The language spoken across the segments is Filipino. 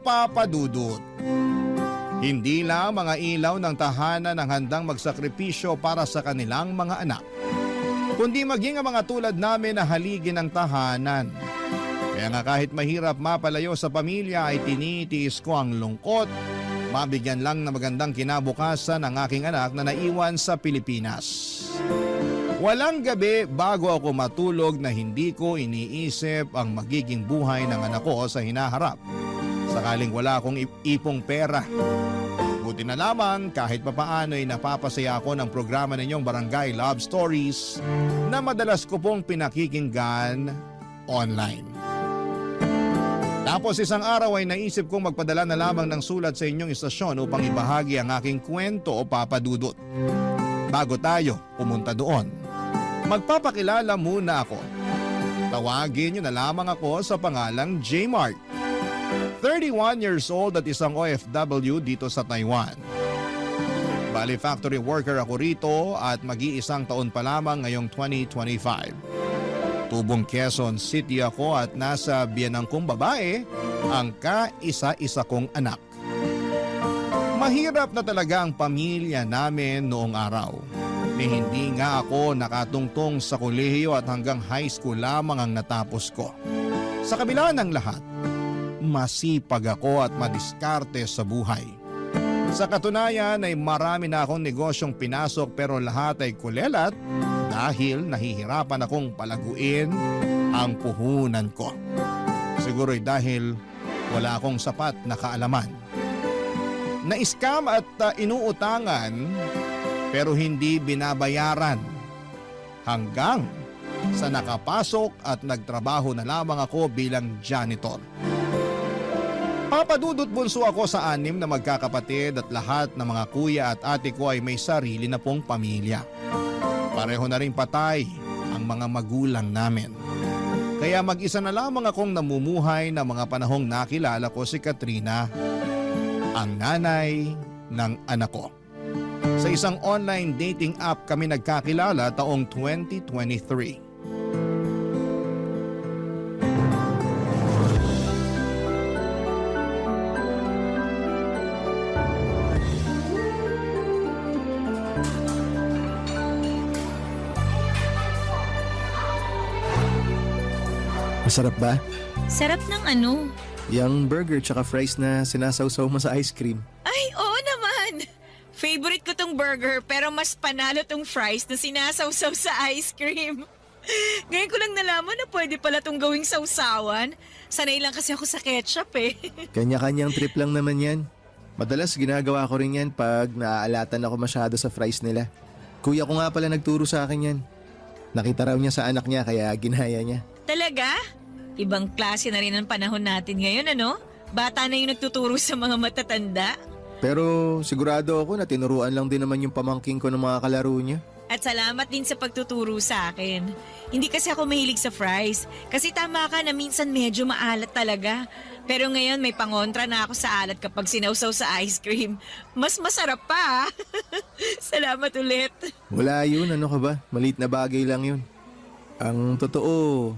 Papa Dudut. Hindi lang mga ilaw ng tahanan ang handang magsakripisyo para sa kanilang mga anak, kundi maging ang mga tulad namin na haligi ng tahanan. Kaya nga kahit mahirap mapalayo sa pamilya ay tinitiis ko ang lungkot, mabigyan lang na magandang kinabukasan ang aking anak na naiwan sa Pilipinas. Walang gabi bago ako matulog na hindi ko iniisip ang magiging buhay ng anak ko sa hinaharap. Sakaling wala akong ipong pera. Buti na lamang kahit papaano ay napapasaya ako ng programa ninyong Barangay Love Stories na madalas ko pong pinakikinggan online. Tapos isang araw ay naisip kong magpadala na lamang ng sulat sa inyong istasyon upang ibahagi ang aking kwento o Papa Dudut. Bago tayo pumunta doon, magpapakilala muna ako. Tawagin niyo na lamang ako sa pangalang J. Mark. 31 years old at isang OFW dito sa Taiwan. Bali factory worker ako rito at mag-iisang taon pa lamang ngayong 2025. Tubong Quezon City ako at nasa biyanang kong babae ang kaisa-isa kong anak. Mahirap na talaga ang pamilya namin noong araw. Hindi nga ako nakatungtong sa kolehiyo at hanggang high school lamang ang natapos ko. Sa kabila ng lahat, masipag ako at madiskarte sa buhay. Sa katunayan ay marami na akong negosyong pinasok pero lahat ay kulelat dahil nahihirapan akong palaguin ang puhunan ko. Siguro'y dahil wala akong sapat na kaalaman. Na-scam at inuutangan pero hindi binabayaran hanggang sa nakapasok at nagtrabaho na lamang ako bilang janitor. Papa Dudut, bunso ako sa 6 na magkakapatid at lahat ng mga kuya at ate ko ay may sarili na pong pamilya. Pareho na rin patay ang mga magulang namin. Kaya mag-isa na lamang akong namumuhay na mga panahong nakilala ko si Katrina, ang nanay ng anak ko. Sa isang online dating app kami nagkakilala taong 2023. Masarap ba? Sarap ng ano? Yung burger tsaka fries na sinasawsaw mo sa ice cream. Ay, oo naman! Favorite ko tong burger pero mas panalo tong fries na sinasawsaw sa ice cream. Ngayon ko lang nalaman na pwede pala tong gawing sawsawan. Sanay lang kasi ako sa ketchup eh. Kanya-kanyang trip lang naman yan. Madalas ginagawa ko rin yan pag naaalatan ako masyado sa fries nila. Kuya ko nga pala nagturo sa akin yan. Nakita raw niya sa anak niya kaya ginaya niya. Talaga? Ibang klase na rin ang panahon natin ngayon, ano? Bata na yung nagtuturo sa mga matatanda. Pero sigurado ako na tinuruan lang din naman yung pamangking ko ng mga kalaro niya. At salamat din sa pagtuturo sa akin. Hindi kasi ako mahilig sa fries. Kasi tama ka na minsan medyo maalat talaga. Pero ngayon may pangontra na ako sa alat kapag sinawsaw sa ice cream. Mas masarap pa. Salamat ulit. Wala yun, ano ka ba? Maliit na bagay lang yun. Ang totoo,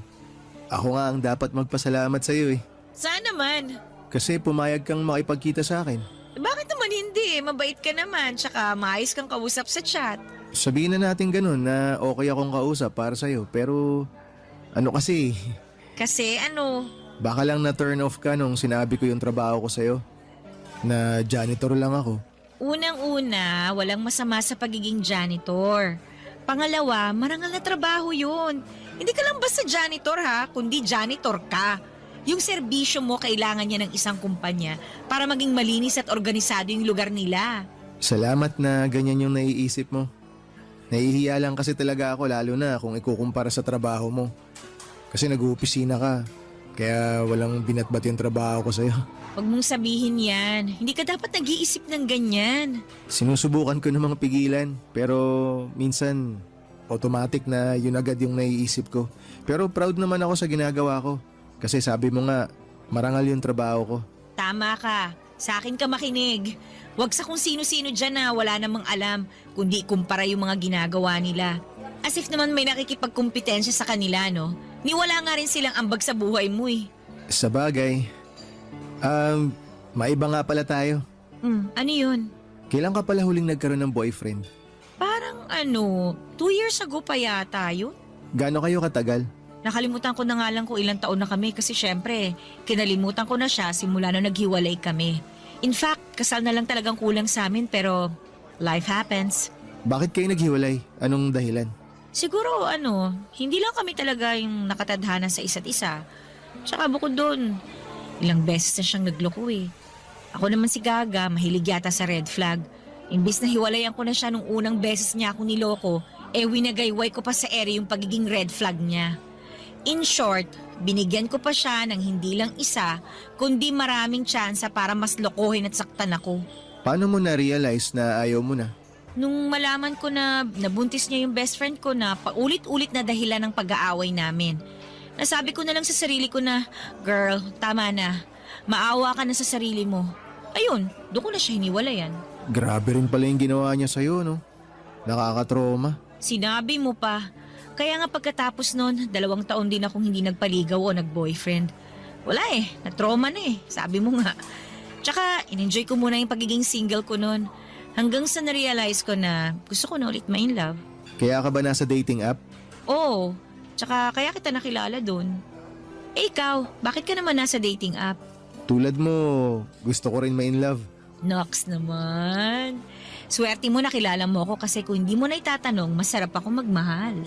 ako nga ang dapat magpasalamat sa iyo eh. Saan naman? Kasi pumayag kang makipagkita sa akin. Bakit naman hindi? Mabait ka naman, tsaka maayos kang kausap sa chat. Sabihin na natin ganun na okay akong kausap para sa'yo. Pero ano kasi, Kasi ano? baka lang na turn off ka nung sinabi ko yung trabaho ko sa'yo. Na janitor lang ako. Unang-una, walang masama sa pagiging janitor. Pangalawa, marangal na trabaho yun. Hindi ka lang basta janitor ha, kundi janitor ka. Yung serbisyo mo kailangan niya ng isang kumpanya para maging malinis at organisado yung lugar nila. Salamat na ganyan yung naiisip mo. Nahihiya lang kasi talaga ako lalo na kung ikukumpara sa trabaho mo. Kasi nag-uopisina ka. Kaya walang binatbat yung trabaho ko sa'yo. Huwag mong sabihin yan. Hindi ka dapat nag-iisip ng ganyan. Sinusubukan ko namang pigilan. Pero minsan automatic na yun agad yung naiisip ko. Pero proud naman ako sa ginagawa ko. Kasi sabi mo nga, marangal yung trabaho ko. Tama ka. Sa akin ka makinig. Huwag sa kung sino-sino dyan na wala namang alam, kundi kumpara yung mga ginagawa nila. As if naman may nakikipagkumpetensya sa kanila, no? Niwala nga rin silang ambag sa buhay mo eh. Sa bagay, Maiba nga pala tayo. Ano yun? Kailan ka pala huling nagkaroon ng boyfriend? Parang 2 years ago pa yata yun. Gaano kayo katagal? Nakalimutan ko na nga lang kung ilang taon na kami kasi syempre, kinalimutan ko na siya simula nung naghiwalay kami. In fact, kasal na lang talagang kulang sa amin pero life happens. Bakit kayo naghiwalay? Anong dahilan? Siguro hindi lang kami talaga yung nakatadhana sa isa't isa. Tsaka bukod doon, ilang beses na siyang nagloko eh. Ako naman si Gaga, mahilig yata sa red flag. Imbis na hiwalayan ko na siya nung unang beses niya ako niloko, winagayway ko pa sa ere yung pagiging red flag niya. In short, binigyan ko pa siya ng hindi lang isa, kundi maraming tsansa para mas lokohin at saktan ako. Paano mo na-realize na ayaw mo na? Nung malaman ko na nabuntis niya yung best friend ko na paulit-ulit na dahilan ng pag-aaway namin, nasabi ko na lang sa sarili ko na, girl, tama na. Maawa ka na sa sarili mo. Ayun, doon ko na siya hiniwalayan. Grabe rin pala yung ginawa niya sa'yo, no? Nakakatroma. Sinabi mo pa. Kaya nga pagkatapos nun, 2 taon din akong hindi nagpaligaw o nag-boyfriend. Wala na-trauma na sabi mo nga. Tsaka, in-enjoy ko muna yung pagiging single ko nun. Hanggang sa na-realize ko na gusto ko na ulit ma-in love. Kaya ka ba nasa dating app? Oo, tsaka kaya kita nakilala dun. Ikaw, bakit ka naman nasa dating app? Tulad mo, gusto ko rin ma-in love. Nox naman. Swerte mo nakilala mo ako kasi kung hindi mo na itatanong, masarap ako magmahal.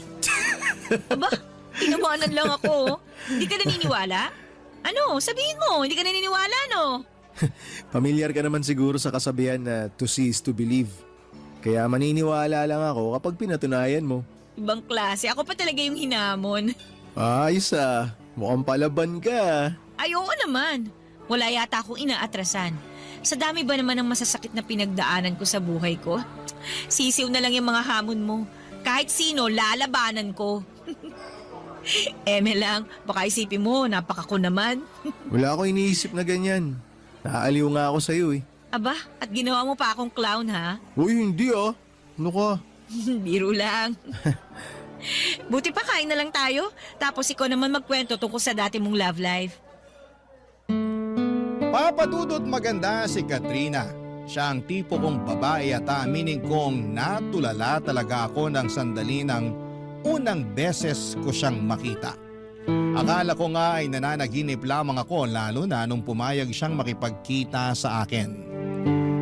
Aba, tinawanan lang ako. Hindi ka naniniwala? Ano, sabihin mo, hindi ka naniniwala, no? Pamilyar ka naman siguro sa kasabihan na to see is to believe. Kaya maniniwala lang ako kapag pinatunayan mo. Ibang klase, ako pa talaga yung hinamon. Ayos mukhang palaban ka. Ayoko naman. Wala yata akong inaatrasan. Sa dami ba naman ng masasakit na pinagdaanan ko sa buhay ko? Sisiw na lang yung mga hamon mo. Kahit sino, lalabanan ko. Eme lang, baka isipin mo, napakako naman. Wala ako iniisip na ganyan. Naaliw nga ako sa'yo Aba, at ginawa mo pa akong clown ha? Uy, hindi Ano ka? Biro lang. Buti pa kain na lang tayo, tapos ikaw naman magkwento tungkol sa dati mong love life. Papadudot maganda si Katrina. Siya ang tipo kong babae at aaminin kong natulala talaga ako ng sandali ng unang beses ko siyang makita. Akala ko nga ay nananaginip lamang ako lalo na nung pumayag siyang makipagkita sa akin.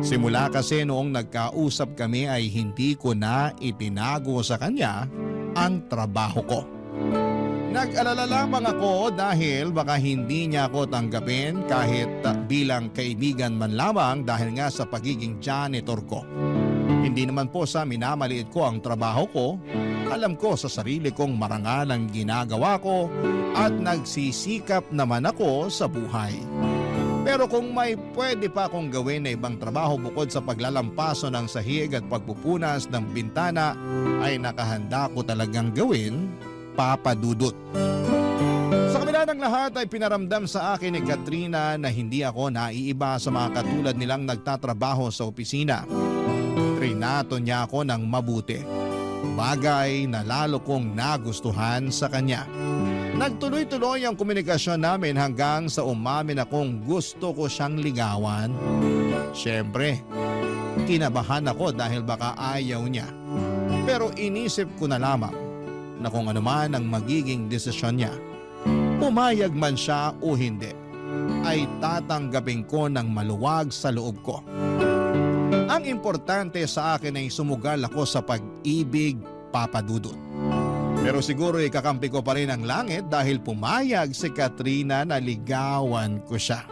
Simula kasi noong nagkausap kami ay hindi ko na itinago sa kanya ang trabaho ko. Nag-alala lamang ako dahil baka hindi niya ako tanggapin kahit bilang kaibigan man lamang dahil nga sa pagiging janitor ko. Hindi naman po sa minamaliit ko ang trabaho ko. Alam ko sa sarili kong marangal ang ginagawa ko at nagsisikap naman ako sa buhay. Pero kung may pwede pa akong gawin na ibang trabaho bukod sa paglalampaso ng sahig at pagpupunas ng bintana ay nakahanda ko talagang gawin, papadudot. Sa kabila ng lahat ay pinaramdam sa akin ni Katrina na hindi ako naiiba sa mga katulad nilang nagtatrabaho sa opisina. Trinato niya ako ng mabuti. Bagay na lalo kong nagustuhan sa kanya. Nagtuloy-tuloy ang komunikasyon namin hanggang sa umamin akong gusto ko siyang ligawan. Siyempre, kinabahan ako dahil baka ayaw niya. Pero inisip ko na lamang na kung ano man ang magiging desisyon niya, pumayag man siya o hindi, ay tatanggapin ko ng maluwag sa loob ko. Ang importante sa akin ay sumugal ako sa pag-ibig, papadudot. Pero siguro ikakampi ko pa rin ang langit dahil pumayag si Katrina na ligawan ko siya.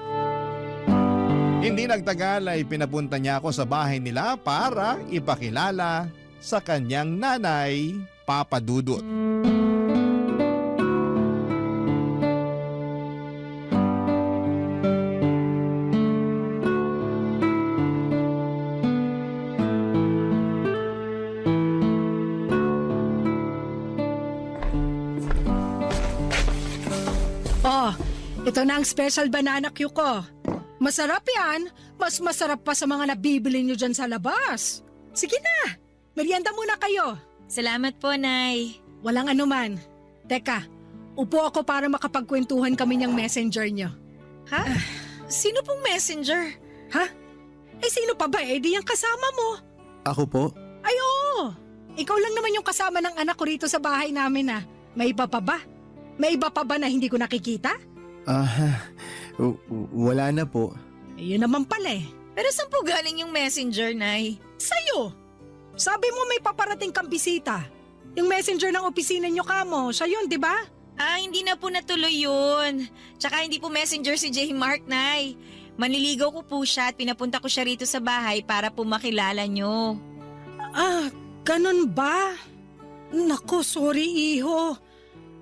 Hindi nagtagal ay pinapunta niya ako sa bahay nila para ipakilala sa kanyang nanay, papadudot. Oh, ito na ang special banana cue ko. Masarap yan. Mas masarap pa sa mga nabibili nyo dyan sa labas. Sige na, merienda muna kayo. Salamat po, Nay. Walang anuman. Teka, upo ako para makapagkwentuhan kami niyang messenger nyo. Ha? Sino pong messenger? Eh sino pa ba di yung kasama mo? Ako po? Ay oo, ikaw lang naman yung kasama ng anak ko rito sa bahay namin May iba pa ba? May iba pa ba na hindi ko nakikita? Wala na po. Yun naman pala Pero saan po galing yung messenger, Nay? Sa'yo! Sabi mo may paparating kang bisita. Yung messenger ng opisina nyo kamo, siya yun, di ba? Hindi na po natuloy yun. Tsaka hindi po messenger si J. Mark, Nay. Manliligaw ko po siya at pinapunta ko siya rito sa bahay para po makilala nyo. Ganun ba? Nako, sorry iho.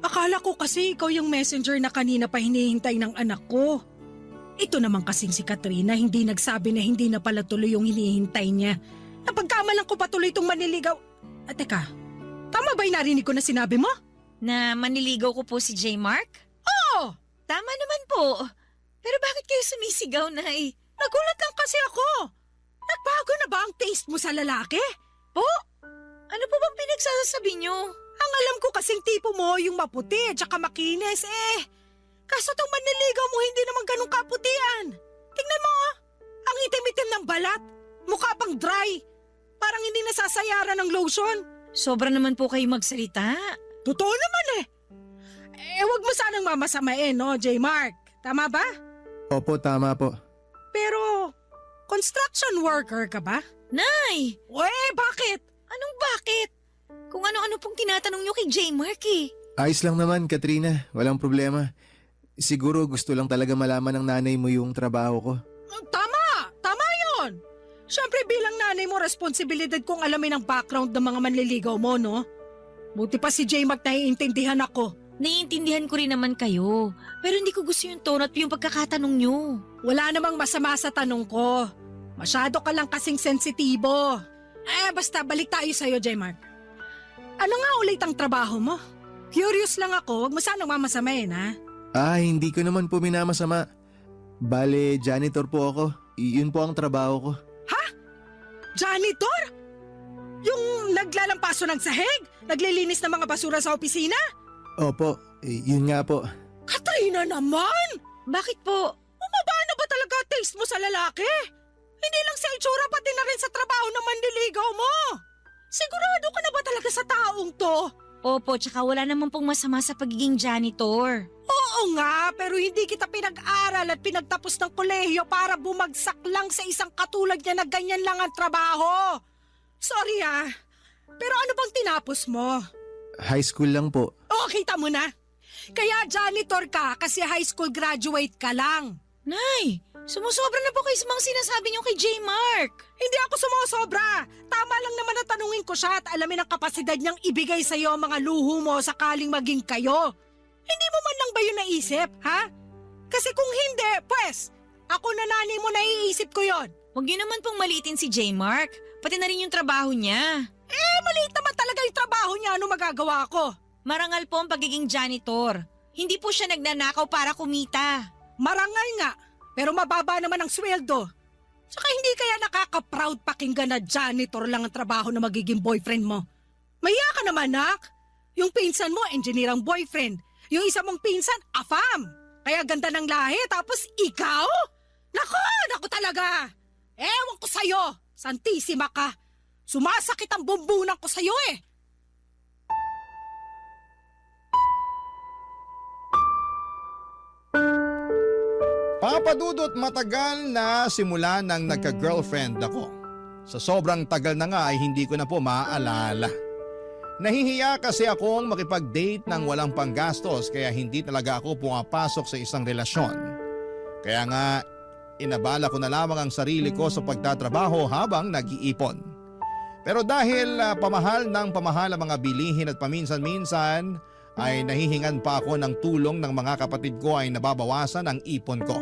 Akala ko kasi ikaw yung messenger na kanina pa hinihintay ng anak ko. Ito naman kasing si Katrina hindi nagsabi na hindi na pala tuloy yung hinihintay niya. Napagkamalan ko pa tuloy itong manliligaw. Teka, tama ba yung narinig ko na sinabi mo? Na manliligaw ko po si J. Mark? Oo! Tama naman po. Pero bakit kayo sumisigaw, Nay? Nagulat lang kasi ako. Nagbago na ba ang taste mo sa lalaki? Ano po bang pinagsasabi nyo? Ang alam ko kasing tipo mo yung maputi at saka makinis Kaso tong manliligaw mo hindi naman ganun kaputian. Tingnan mo ang itim-itim ng balat. Mukha pang dry. Parang hindi nasasayaran ng lotion. Sobra naman po kayo magsalita. Totoo naman wag mo sanang mamasamain, no, J. Mark? Tama ba? Opo, tama po. Pero, construction worker ka ba? Nay! Bakit? Anong bakit? Kung ano-ano pong tinatanong nyo kay J. Mark Ayos lang naman, Katrina. Walang problema. Siguro gusto lang talaga malaman ng nanay mo yung trabaho ko. Tama yun. Siyempre bilang nanay mo, responsibilidad kong alamin ang background ng mga manliligaw mo, no? Buti pa si J. Mark naiintindihan ako. Naiintindihan ko rin naman kayo. Pero hindi ko gusto yung tono at yung pagkakatanong nyo. Wala namang masama sa tanong ko. Masyado ka lang kasing sensitibo. Basta balik tayo sa'yo, J. Mark. Ano nga ulit ang trabaho mo? Curious lang ako, wag mo sanang mamasamain, Hindi ko naman po minamasama. Bale, janitor po ako. Yun po ang trabaho ko. Janitor? Yung naglalampaso ng sahig? Naglilinis ng mga basura sa opisina? Opo, yun nga po. Katrina naman! Bakit po? Bumaba na ba talaga taste mo sa lalaki? Hindi lang sa itsura, pati na rin sa trabaho na manliligaw mo. Sigurado ka na ba talaga sa taong to? Opo, tsaka wala naman pong masama sa pagiging janitor. Oo nga, pero hindi kita pinag-aral at pinagtapos ng kolehiyo para bumagsak lang sa isang katulad niya na ganyan lang ang trabaho. Sorry pero ano bang tinapos mo? High school lang po. Kita mo na. Kaya janitor ka kasi high school graduate ka lang. Nay, sumusobra na po kayo sa mga sinasabi niyo kay J. Mark. Hindi ako sumusobra. Tama lang naman na tanungin ko siya at alamin ang kapasidad niyang ibigay sa iyo ang mga luho mo sakaling maging kayo. Hindi mo man lang ba yun naisip, Kasi kung hindi, pues, ako na nanay mo naiisip ko yon. Huwag niyo naman pong maliitin si J. Mark. Pati na rin yung trabaho niya. Maliit naman talaga yung trabaho niya. Ano magagawa ko? Marangal po ang pagiging janitor. Hindi po siya nagnanakaw para kumita. Marangal nga, pero mababa naman ang sweldo. Saka hindi kaya nakaka-proud pakinggan na janitor lang ang trabaho na magiging boyfriend mo. Maya ka naman, nak. Yung pinsan mo, engineer ang boyfriend. Yung isa mong pinsan, afam. Kaya ganda ng lahi, tapos ikaw? Naku talaga. Ewan ko sa'yo, santisima ka. Sumasakit ang bumbunan ko sa'yo Papadudot matagal na simula nang nagka-girlfriend ako. Sa sobrang tagal na nga ay hindi ko na po maaalala. Nahihiya kasi akong makipag-date ng walang panggastos kaya hindi talaga ako pumapasok sa isang relasyon. Kaya nga, inabala ko na lamang ang sarili ko sa pagtatrabaho habang nag-iipon. Pero dahil pamahal ng pamahal ang mga bilihin at paminsan-minsan ay nahihingan pa ako ng tulong ng mga kapatid ko ay nababawasan ang ipon ko.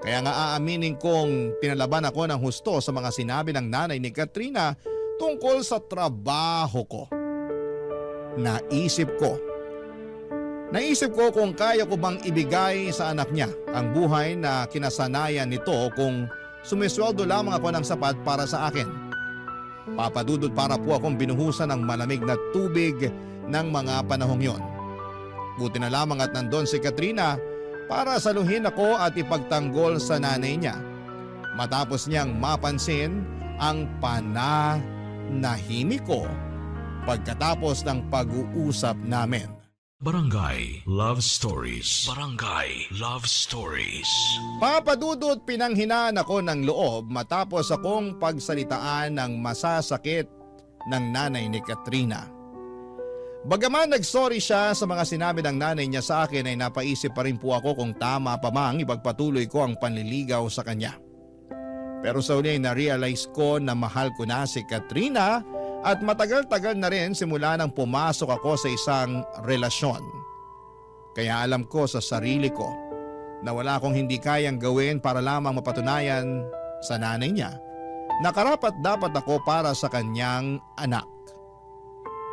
Kaya nga aaminin kong pinalaban ako ng husto sa mga sinabi ng nanay ni Katrina tungkol sa trabaho ko. Naisip ko kung kaya ko bang ibigay sa anak niya ang buhay na kinasanayan nito kung sumisweldo lamang ako ng sapat para sa akin. Papadudod para po akong binuhusan ng malamig na tubig ng mga panahong yon. Buti na lamang at nandun si Katrina para saluhin ako at ipagtanggol sa nanay niya. Matapos niyang mapansin ang pananahimik ko pagkatapos ng pag-uusap namin. Barangay Love Stories. Barangay Love Stories. Papadudot pinanghinaan ako ng loob matapos akong pagsalitaan ng masasakit ng nanay ni Katrina. Bagaman nagsorry siya sa mga sinabi ng nanay niya sa akin ay napaisip pa rin po ako kung tama pa mang ipagpatuloy ko ang panliligaw sa kanya. Pero sa uli na-realize ko na mahal ko na si Katrina at matagal-tagal na rin simula nang pumasok ako sa isang relasyon. Kaya alam ko sa sarili ko na wala akong hindi kayang gawin para lamang mapatunayan sa nanay niya na karapat dapat ako para sa kanyang anak.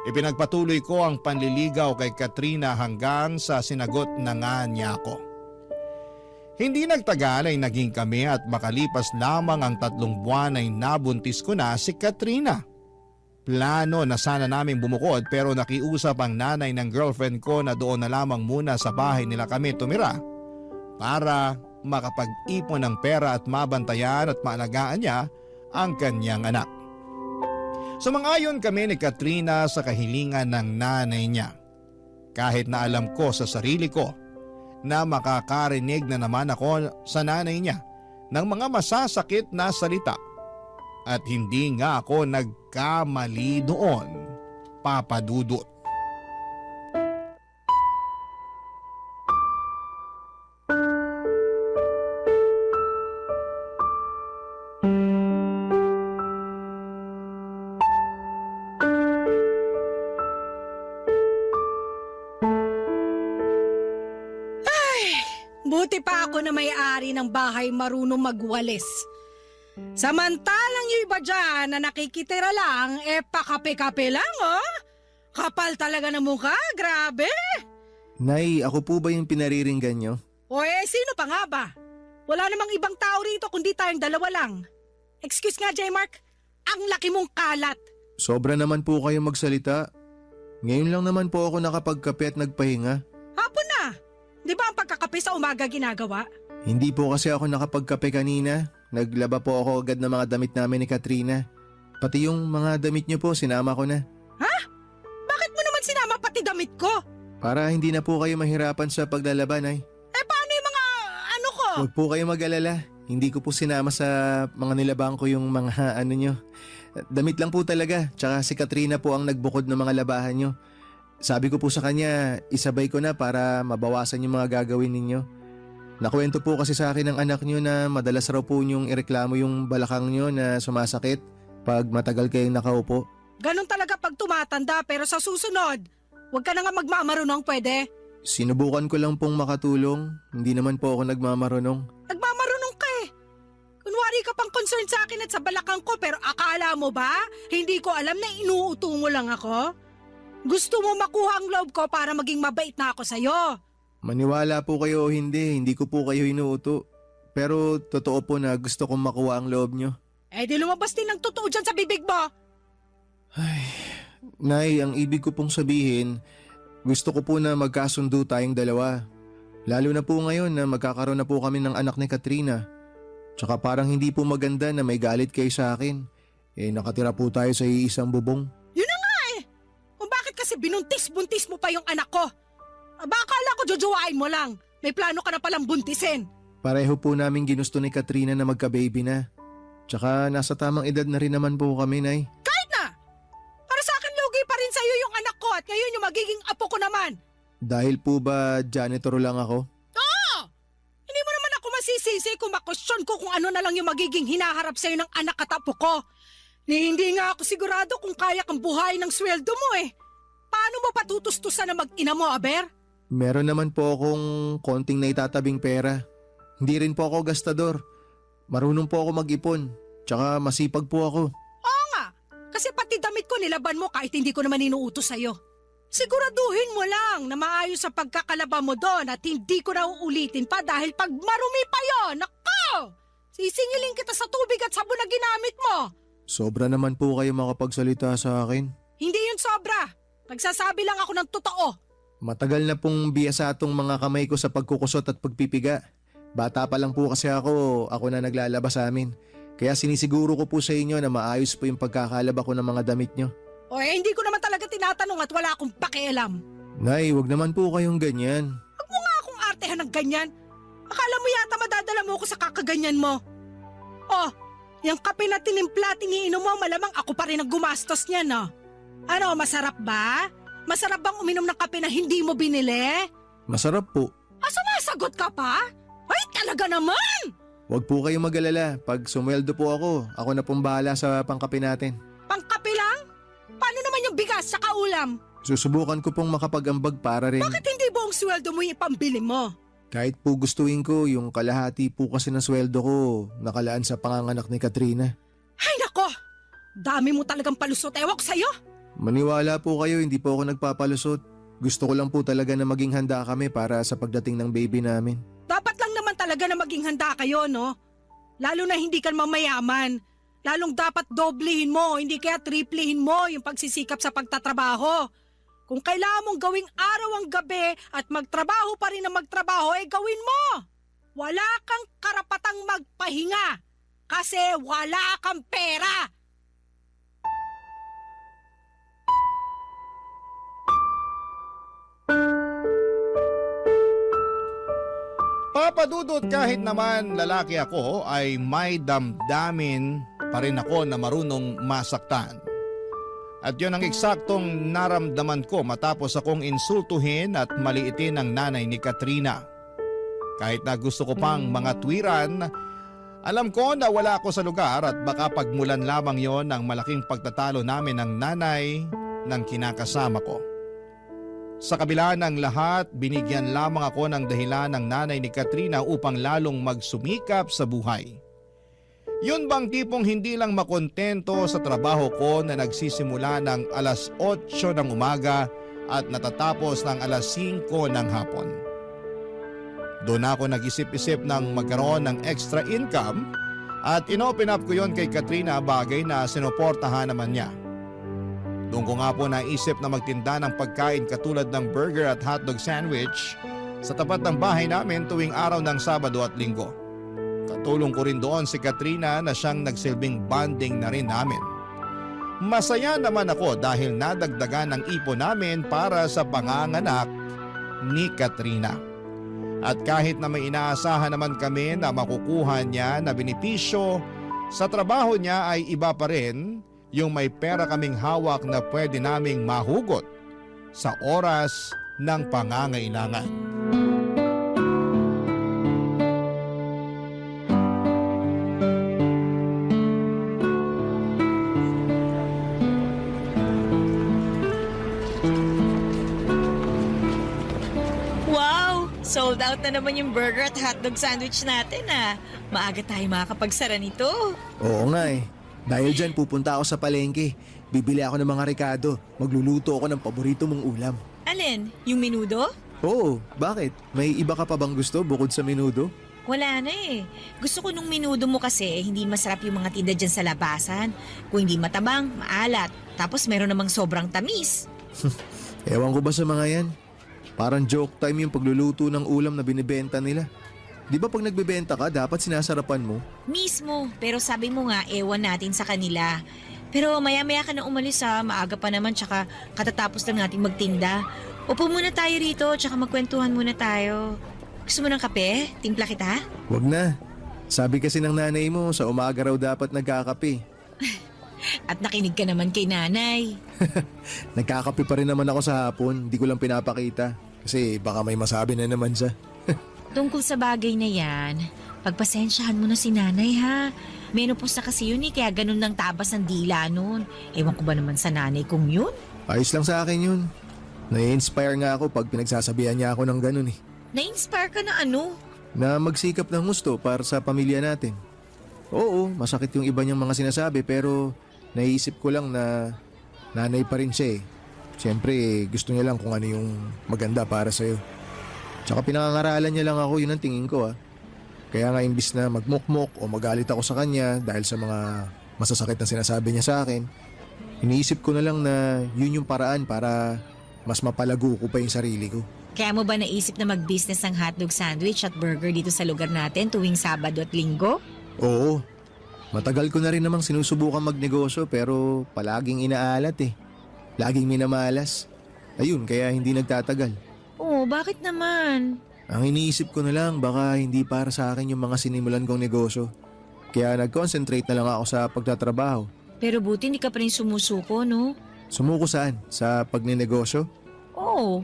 Ipinagpatuloy ko ang panliligaw kay Katrina hanggang sa sinagot na nga niya ako. Hindi nagtagal ay naging kami at makalipas lamang ang 3 buwan ay nabuntis ko na si Katrina. Plano na sana naming bumukod pero nakiusap ang nanay ng girlfriend ko na doon na lamang muna sa bahay nila kami tumira para makapag-ipon ng pera at mabantayan at maalagaan niya ang kanyang anak. Sumang-ayon kami ni Katrina sa kahilingan ng nanay niya. Kahit na alam ko sa sarili ko na makakarinig na naman ako sa nanay niya ng mga masasakit na salita. At hindi nga ako nagkamali doon, papadudot. Buti pa ako na may-ari ng bahay marunong magwalis. Samantalang yung iba dyan na nakikitira lang, pakape-kape lang, oh. Kapal talaga ng mukha, grabe. Nay, ako po ba yung pinariringgan nyo? O sino pa nga ba? Wala namang ibang tao rito kundi tayong dalawa lang. Excuse nga, J-Mark, ang laki mong kalat. Sobra naman po kayo magsalita. Ngayon lang naman po ako nakapagkape at nagpahinga. Hapon na. Di ba ang pagkakape sa umaga ginagawa? Hindi po kasi ako nakapagkape kanina. Naglaba po ako agad ng mga damit namin ni Katrina. Pati yung mga damit niyo po, sinama ko na. Ha? Bakit mo naman sinama pati damit ko? Para hindi na po kayo mahirapan sa paglalaban, ay. Paano yung mga ano ko? Huwag po kayo mag-alala. Hindi ko po sinama sa mga nilabang ko yung mga ano nyo. Damit lang po talaga. Tsaka si Katrina po ang nagbukod ng mga labahan nyo. Sabi ko po sa kanya, isabay ko na para mabawasan yung mga gagawin ninyo. Nakwento po kasi sa akin ng anak nyo na madalas raw po nyong ireklamo yung balakang nyo na sumasakit pag matagal kayong nakaupo. Ganon talaga pag tumatanda pero sa susunod, huwag ka na nga magmamarunong pwede. Sinubukan ko lang pong makatulong. Hindi naman po ako nagmamarunong. Nagmamarunong ka eh. Kunwari ka pang concerned sa akin at sa balakang ko pero akala mo ba? Hindi ko alam na inuuto mo lang ako? Gusto mo makuha ang loob ko para maging mabait na ako sa'yo. Maniwala po kayo o hindi ko po kayo inuuto. Pero totoo po na gusto kong makuha ang loob nyo. Di lumabas din ng totoo dyan sa bibig mo. Ay, Nay, ang ibig ko pong sabihin, gusto ko po na magkasundo tayong dalawa. Lalo na po ngayon na magkakaroon na po kami ng anak ni Katrina. Tsaka parang hindi po maganda na may galit kayo sa akin. Nakatira po tayo sa iisang bubong. Yun na nga eh. Kung bakit kasi binuntis-buntis mo pa yung anak ko. Baka akala ko jojowain mo lang. May plano ka na palang buntisin. Pareho po namin ginusto ni Katrina na magka-baby na. Tsaka nasa tamang edad na rin naman po kami, Nay. Kahit na! Para sa akin lugi pa rin sa'yo yung anak ko at ngayon yung magiging apo ko naman. Dahil po ba janitor lang ako? Oo! Hindi mo naman ako masisisi kung makwestiyon ko kung ano na lang yung magiging hinaharap sa'yo ng anak at apo ko. Hindi nga ako sigurado kung kaya kang buhayin ng sweldo mo eh. Paano mo patutustusan na mag-ina mo, Aber? Meron naman po akong konting naitatabing pera. Hindi rin po ako gastador. Marunong po ako mag-ipon. Tsaka masipag po ako. Oo nga, kasi pati damit ko nilaban mo kahit hindi ko naman inuutos sa'yo. Siguraduhin mo lang na maayos sa pagkakalaba mo doon at hindi ko na uulitin pa dahil pag marumi pa yon, nako! Sisingilin kita sa tubig at sabon na ginamit mo. Sobra naman po kayo makapagsalita sa akin. Hindi yun sobra. Nagsasabi lang ako ng totoo. Matagal na pong biyasa tong mga kamay ko sa pagkukusot at pagpipiga. Bata pa lang po kasi ako na naglalaba sa amin. Kaya sinisiguro ko po sa inyo na maayos po yung pagkakalaba ko ng mga damit nyo. O hindi ko naman talaga tinatanong at wala akong pakialam. Nay, wag naman po kayong ganyan. Huwag mo nga akong artehan ng ganyan. Akala mo yata madadala mo ako sa kakaganyan mo. Oh, yung kape na tinimpla, tiniinom mo, malamang ako pa rin ang gumastos niyan, no? Ano, masarap ba? Masarap bang uminom ng kape na hindi mo binili? Masarap po. Sumasagot ka pa? Ay, talaga naman! Wag po kayong mag-alala. Pag sumweldo po ako na pong bahala sa pangkape natin. Pangkape lang? Paano naman yung bigas sa ulam? Susubukan ko pong makapag-ambag para rin. Bakit hindi buong sweldo mo yung ipambili mo? Kahit po gustuin ko, yung kalahati po kasi ng sweldo ko nakalaan sa panganganak ni Katrina. Ay nako! Dami mo talagang palusot, ewan ko sa'yo! Maniwala po kayo, hindi po ako nagpapalusot. Gusto ko lang po talaga na maging handa kami para sa pagdating ng baby namin. Dapat lang naman talaga na maging handa kayo, no? Lalo na hindi ka mamayaman. Lalong dapat doblehin mo, hindi kaya triplehin mo yung pagsisikap sa pagtatrabaho. Kung kailangan mong gawing araw ang gabi at magtrabaho pa rin na magtrabaho, gawin mo! Wala kang karapatang magpahinga kasi wala kang pera! Papadudot kahit naman lalaki ako ay may damdamin pa rin ako na marunong masaktan. At yun ang eksaktong naramdaman ko matapos akong insultuhin at maliitin ang nanay ni Katrina. Kahit na gusto ko pang mga tuwiran, alam ko na wala ako sa lugar at baka pagmulan lamang yon ng malaking pagtatalo namin ng nanay ng kinakasama ko. Sa kabila ng lahat, binigyan lamang ako ng dahilan ng nanay ni Katrina upang lalong magsumikap sa buhay. Yun bang tipong hindi lang makontento sa trabaho ko na nagsisimula ng alas 8 ng umaga at natatapos ng alas 5 ng hapon. Doon ako nag-isip-isip ng magkaroon ng extra income at inopen up ko yon kay Katrina, bagay na sinuportahan naman niya. Doon ko nga po naisip na magtinda ng pagkain katulad ng burger at hotdog sandwich sa tapat ng bahay namin tuwing araw ng Sabado at Linggo. Katulong ko rin doon si Katrina na siyang nagsilbing bonding na rin namin. Masaya naman ako dahil nadagdagan ang ipon namin para sa panganganak ni Katrina. At kahit na may inaasahan naman kami na makukuha niya na benepisyo, sa trabaho niya ay iba pa rin yung may pera kaming hawak na pwede naming mahugot sa oras ng pangangailangan. Wow! Sold out na naman yung burger at hotdog sandwich natin ah. Maaga tayo makakapagsara nito. Oo nga eh. Dahil dyan pupunta ako sa palengke. Bibili ako ng mga rekado. Magluluto ako ng paborito mong ulam. Alin? Yung menudo? Oo, bakit? May iba ka pa bang gusto bukod sa menudo? Wala na eh. Gusto ko nung menudo mo kasi hindi masarap yung mga tinda dyan sa labasan. Kung hindi matabang, maalat. Tapos meron namang sobrang tamis. Ewan ko ba sa mga yan? Parang joke time yung pagluluto ng ulam na binibenta nila. Di ba pag nagbebenta ka, dapat sinasarapan mo? Mismo, pero sabi mo nga, ewan natin sa kanila. Pero maya-maya ka na umalis ha, maaga pa naman tsaka katatapos lang natin magtinda. Upo muna tayo rito tsaka magkwentuhan muna tayo. Gusto mo ng kape? Timpla kita? Wag na. Sabi kasi ng nanay mo, sa umaga raw dapat nagkakape. At nakinig ka naman kay nanay. Nagkakape pa rin naman ako sa hapon, di ko lang pinapakita. Kasi baka may masabi na naman siya. Tungkol sa bagay na yan, pagpasensyahan mo na si nanay ha. Menopause na kasi yun eh, kaya ganun lang tabas ng dila nun. Ewan ko ba naman sa nanay kung yun? Ayos lang sa akin yun. Nai-inspire nga ako pag pinagsasabihan niya ako ng ganun eh. Na-inspire ka na ano? Na magsikap ng gusto para sa pamilya natin. Oo, masakit yung iba niyang mga sinasabi pero naiisip ko lang na nanay pa rin siya eh. Siyempre gusto niya lang kung ano yung maganda para sa'yo. Tsaka pinangangaralan niya lang ako, yun ang tingin ko ah. Kaya nga imbis na magmukmok o magalit ako sa kanya dahil sa mga masasakit na sinasabi niya sa akin, iniisip ko na lang na yun yung paraan para mas mapalago ko pa yung sarili ko. Kaya mo ba naisip na mag-business ng hotdog sandwich at burger dito sa lugar natin tuwing Sabado at Linggo? Oo, matagal ko na rin namang sinusubukan magnegosyo pero palaging inaalat eh. Laging minamalas. Ayun, kaya hindi nagtatagal. Oo, bakit naman? Ang iniisip ko na lang, baka hindi para sa akin yung mga sinimulan kong negosyo. Kaya nag-concentrate na lang ako sa pagtatrabaho. Pero buti hindi ka pa rin sumusuko, no? Sumuko saan? Sa pagninegosyo? Oo,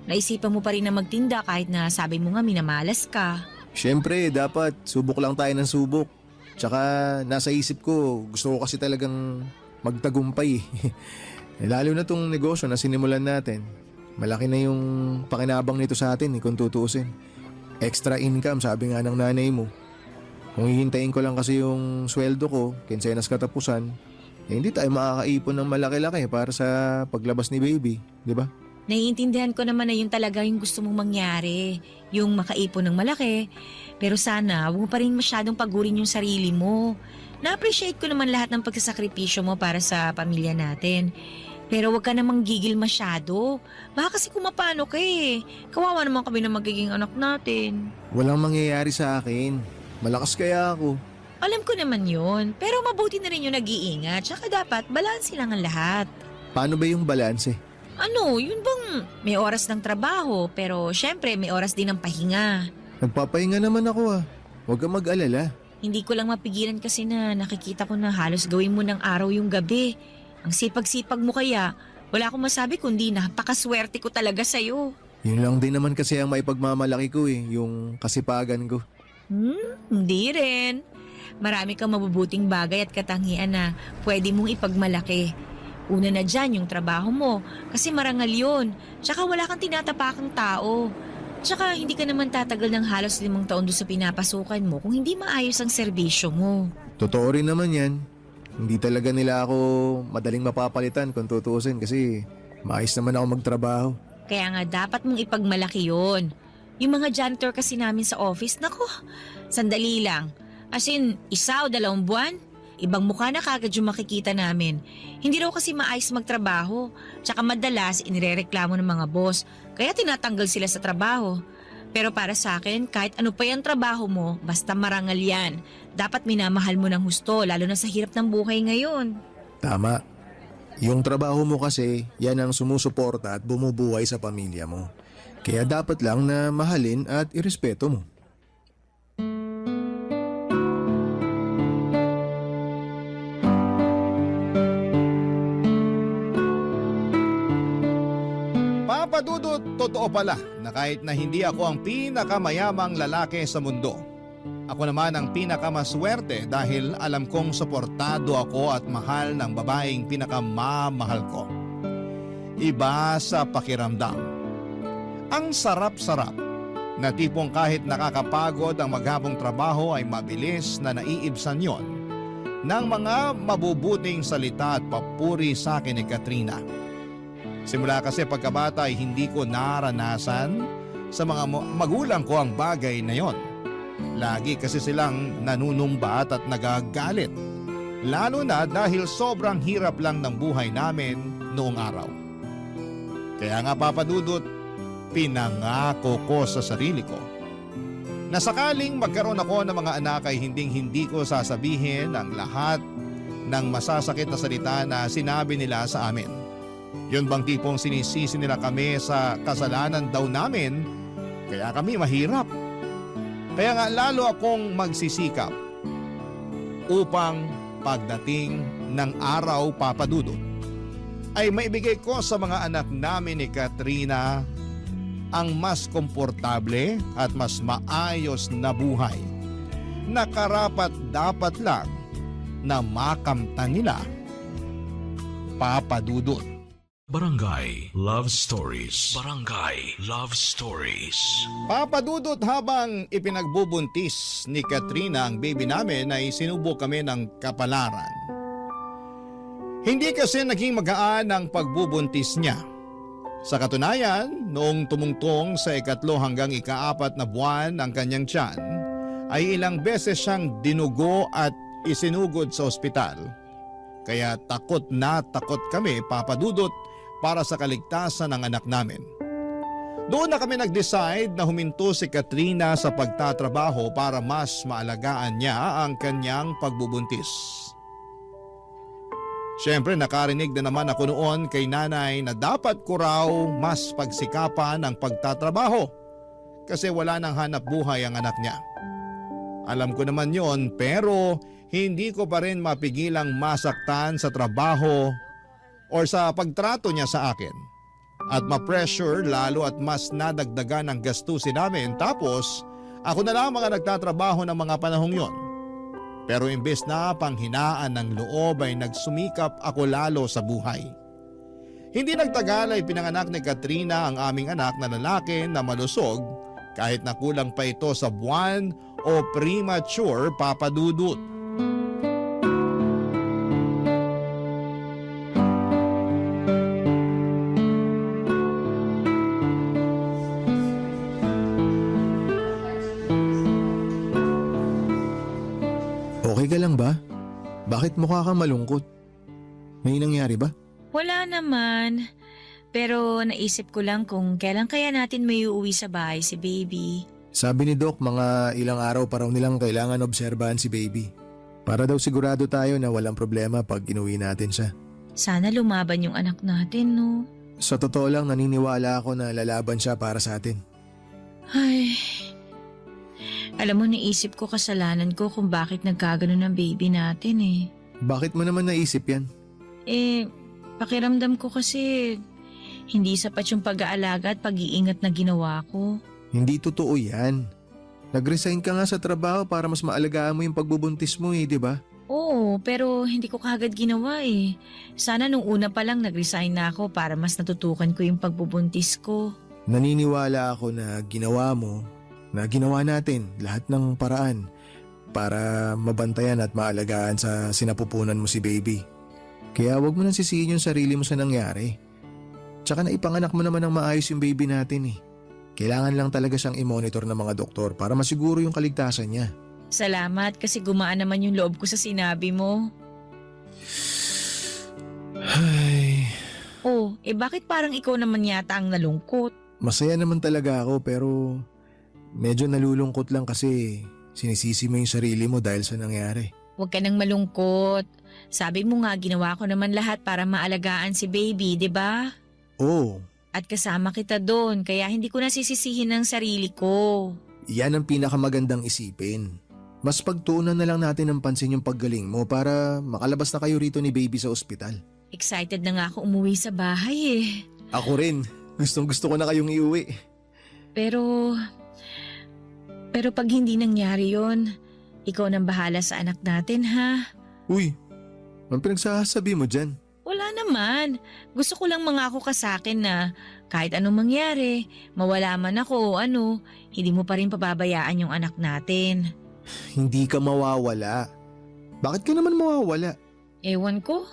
naisipan mo pa rin na magtinda kahit na sabi mo nga minamalas ka. Siyempre, dapat subok lang tayo ng subok. Tsaka nasa isip ko, gusto ko kasi talagang magtagumpay. Lalo na tong negosyo na sinimulan natin. Malaki na yung pakinabang nito sa atin kung tutuusin. Extra income, sabi nga ng nanay mo. Kung hihintayin ko lang kasi yung sweldo ko, kinsenas katapusan, hindi tayo makakaipon ng malaki-laki para sa paglabas ni baby, di ba? Naiintindihan ko naman na yun talaga yung gusto mong mangyari. Yung makaipon ng malaki. Pero sana, huwag mo pa rin masyadong pagurin yung sarili mo. Na-appreciate ko naman lahat ng pagsasakripisyo mo para sa pamilya natin. Pero huwag ka namang gigil masyado. Baka kasi kung mapano ka eh. Kawawa naman kami na magiging anak natin. Walang mangyayari sa akin. Malakas kaya ako. Alam ko naman yun. Pero mabuti na rin yung nag-iingat. Tsaka dapat balanse lang ang lahat. Paano ba yung balanse? Ano, yun bang may oras ng trabaho pero syempre may oras din ng pahinga. Nagpapahinga naman ako ah. Huwag kang mag-alala. Hindi ko lang mapigilan kasi na nakikita ko na halos gawin mo ng araw yung gabi. Ang sipag-sipag mo kaya, wala akong masabi kundi napakaswerte ko talaga sa'yo. Yun lang din naman kasi ang maipagmamalaki ko eh, yung kasipagan ko. Hindi rin. Marami kang mabubuting bagay at katangian na pwede mong ipagmalaki. Una na dyan yung trabaho mo kasi marangal yun. Tsaka wala kang tinatapakang tao. Tsaka hindi ka naman tatagal ng halos 5 taon doon sa pinapasukan mo kung hindi maayos ang serbisyo mo. Totoo rin naman yan. Hindi talaga nila ako madaling mapapalitan kung tutuusin kasi maayos naman ako magtrabaho. Kaya nga dapat mong ipagmalaki yun. Yung mga janitor kasi namin sa office, nako, sandali lang. As in, 1 o 2 buwan, ibang mukha na kagad yung makikita namin. Hindi raw kasi maayos magtrabaho. Tsaka madalas inirereklamo ng mga boss, kaya tinatanggal sila sa trabaho. Pero para sa akin, kahit ano pa yung trabaho mo, basta marangal yan. Dapat minamahal mo ng husto, lalo na sa hirap ng buhay ngayon. Tama. Yung trabaho mo kasi, yan ang sumusuporta at bumubuhay sa pamilya mo. Kaya dapat lang na mahalin at irespeto mo. Papa Dudut, totoo pala na kahit na hindi ako ang pinakamayamang lalaki sa mundo, ako naman ang pinakamaswerte dahil alam kong suportado ako at mahal ng babaeng pinakamamahal ko. Iba sa pakiramdam. Ang sarap-sarap na tipong kahit nakakapagod ang maghapong trabaho ay mabilis na naiibsan yon ng mga mabubuting salita at papuri sa akin ni Katrina. Simula kasi pagkabata ay hindi ko naranasan sa mga magulang ko ang bagay na yon. Lagi kasi silang nanunumbat at nagagalit. Lalo na dahil sobrang hirap lang ng buhay namin noong araw. Kaya nga Papa Dudut, pinangako ko sa sarili ko na sakaling magkaroon ako ng mga anak ay hinding-hindi ko sasabihin ang lahat ng masasakit na salita na sinabi nila sa amin. Yun bang tipong sinisisi nila kami sa kasalanan daw namin, kaya kami mahirap. Kaya nga lalo akong magsisikap upang pagdating ng araw Papa Dudut ay maibigay ko sa mga anak namin ni Katrina ang mas komportable at mas maayos na buhay na karapat dapat lang na makamtan nila. Papa Dudut. Barangay Love Stories. Barangay Love Stories. Papa Dudut, habang ipinagbubuntis ni Katrina ang baby namin ay sinubo kami ng kapalaran. Hindi kasi naging magaan ang pagbubuntis niya. Sa katunayan, noong tumungtong sa 3 hanggang 4 na buwan ang kanyang tiyan, ay ilang beses siyang dinugo at isinugod sa ospital. Kaya takot na takot kami, Papa Dudut, para sa kaligtasan ng anak namin. Doon na kami nag-decide na huminto si Katrina sa pagtatrabaho para mas maalagaan niya ang kanyang pagbubuntis. Siyempre nakarinig na naman ako noon kay nanay na dapat ko raw mas pagsikapan ang pagtatrabaho kasi wala nang hanap buhay ang anak niya. Alam ko naman yon, pero hindi ko pa rin mapigilang masaktan sa trabaho o sa pagtrato niya sa akin. At ma-pressure lalo at mas nadagdagan ang gastusin namin, tapos ako na lang mga nagtatrabaho ng mga panahong yon. Pero imbes na panghinaan ng loob ay nagsumikap ako lalo sa buhay. Hindi nagtagal ay pinanganak ni Katrina ang aming anak na lalaki na malusog kahit na kulang pa ito sa buwan o premature papadudot. Okay ka lang ba? Bakit mukha kang malungkot? May nangyari ba? Wala naman. Pero naisip ko lang kung kailan kaya natin may uuwi sa bahay si baby. Sabi ni Doc, mga ilang araw pa raw nilang kailangan obserbahan si baby. Para daw sigurado tayo na walang problema pag inuwi natin siya. Sana lumaban yung anak natin, no? Sa totoo lang, naniniwala ako na lalaban siya para sa atin. Ay, alam mo, naisip ko kasalanan ko kung bakit nagkagano ng baby natin eh. Bakit mo naman naisip yan? Pakiramdam ko kasi hindi sapat yung pag-aalaga at pag-iingat na ginawa ko. Hindi totoo yan. Nag-resign ka nga sa trabaho para mas maalagaan mo yung pagbubuntis mo di ba? Oo, pero hindi ko kagad ginawa eh. Sana nung una pa lang nag-resign na ako para mas natutukan ko yung pagbubuntis ko. Naniniwala ako na ginawa mo, na ginawa natin lahat ng paraan para mabantayan at maalagaan sa sinapupunan mo si baby. Kaya wag mo nang sisihin yung sarili mo sa nangyari. Tsaka naipanganak mo naman ng maayos yung baby natin eh. Kailangan lang talaga siyang i-monitor ng mga doktor para masiguro yung kaligtasan niya. Salamat kasi gumaan naman yung loob ko sa sinabi mo. Ay, Oh, bakit parang ikaw naman yata ang nalungkot? masaya naman talaga ako pero medyo nalulungkot lang kasi sinisisi mo yung sarili mo dahil sa nangyari. Huwag ka nang malungkot. Sabi mo nga ginawa ko naman lahat para maalagaan si baby, di ba? Oo, At kasama kita doon kaya hindi ko nasisisihin ang sarili ko. yan ang pinakamagandang isipin. Mas pagtuunan na lang natin ng pansin yung paggaling mo para makalabas na kayo rito ni baby sa ospital. Excited na nga ako umuwi sa bahay eh. Ako rin. Gustong gusto ko na kayong iuwi. Pero pag hindi nangyari yon, ikaw nang bahala sa anak natin ha. Uy, ang pinagsasabi mo dyan? Wala naman. Gusto ko lang mangako ka sa akin na kahit anong mangyari, mawala man ako o ano, hindi mo pa rin pababayaan yung anak natin. Hindi ka mawawala. Bakit ka naman mawawala? Ewan ko.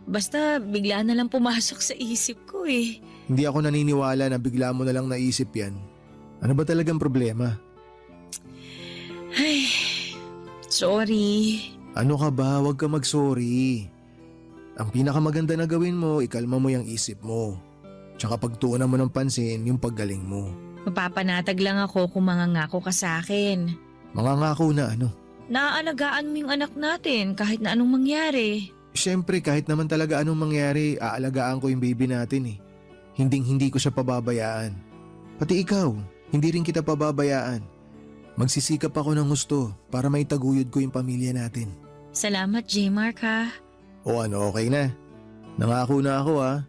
Basta bigla na lang pumasok sa isip ko eh. Hindi ako naniniwala na bigla mo na lang naisip yan. Ano ba talagang problema? Ay, sorry. Ano ka ba? Huwag ka mag-sorry. Ang pinakamaganda na gawin mo, ikalma mo yung isip mo. Tsaka pagtuunan mo ng pansin yung paggaling mo. Mapapanatag lang ako kung mangangako ka sa akin. Mangangako na ano? Naaalagaan mo yung anak natin kahit na anong mangyari. Siyempre kahit naman talaga anong mangyari, aalagaan ko yung baby natin eh. Hindi ko siya pababayaan. Pati ikaw, hindi rin kita pababayaan. Magsisikap ako ng gusto para maitaguyod ko yung pamilya natin. Salamat, J-Mark ha. O ano, okay na. Nangako na ako ha.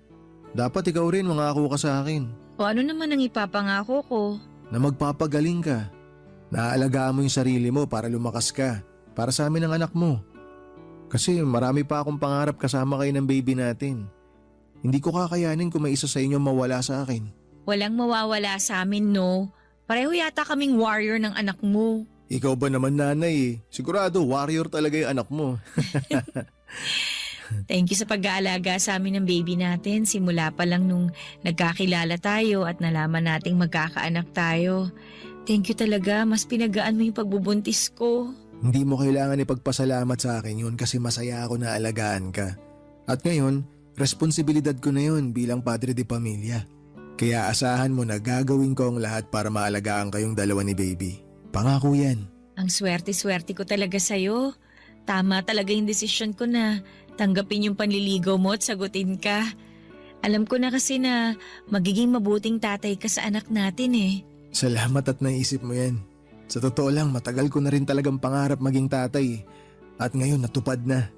Dapat ikaw rin mangako ka sa akin. O ano naman ang ipapangako ko? Na magpapagaling ka. Naaalagaan mo yung sarili mo para lumakas ka. Para sa amin ang anak mo. Kasi marami pa akong pangarap kasama kayo ng baby natin. Hindi ko kakayanin kung may isa sa inyo mawala sa akin. Walang mawawala sa amin, no? Pareho yata kaming warrior ng anak mo. Ikaw ba naman nanay eh? Sigurado warrior talaga yung anak mo. Thank you sa pag-aalaga sa amin ng baby natin. Simula pa lang nung nagkakilala tayo at nalaman nating magkakaanak tayo. Thank you talaga. Mas pinagaan mo yung pagbubuntis ko. Hindi mo kailangan ipagpasalamat sa akin yun kasi masaya ako na alagaan ka. At ngayon, Responsibilidad ko na yun bilang padre de pamilya. Kaya asahan mo na gagawin ko ang lahat para maalagaan kayong dalawa ni baby. Pangako yan. Ang swerte-swerte ko talaga sa'yo. Tama talaga yung desisyon ko na tanggapin yung panliligaw mo at sagutin ka. Alam ko na kasi na magiging mabuting tatay ka sa anak natin eh. Salamat at naisip mo yan. Sa totoo lang, matagal ko na rin talagang pangarap maging tatay. At ngayon natupad na.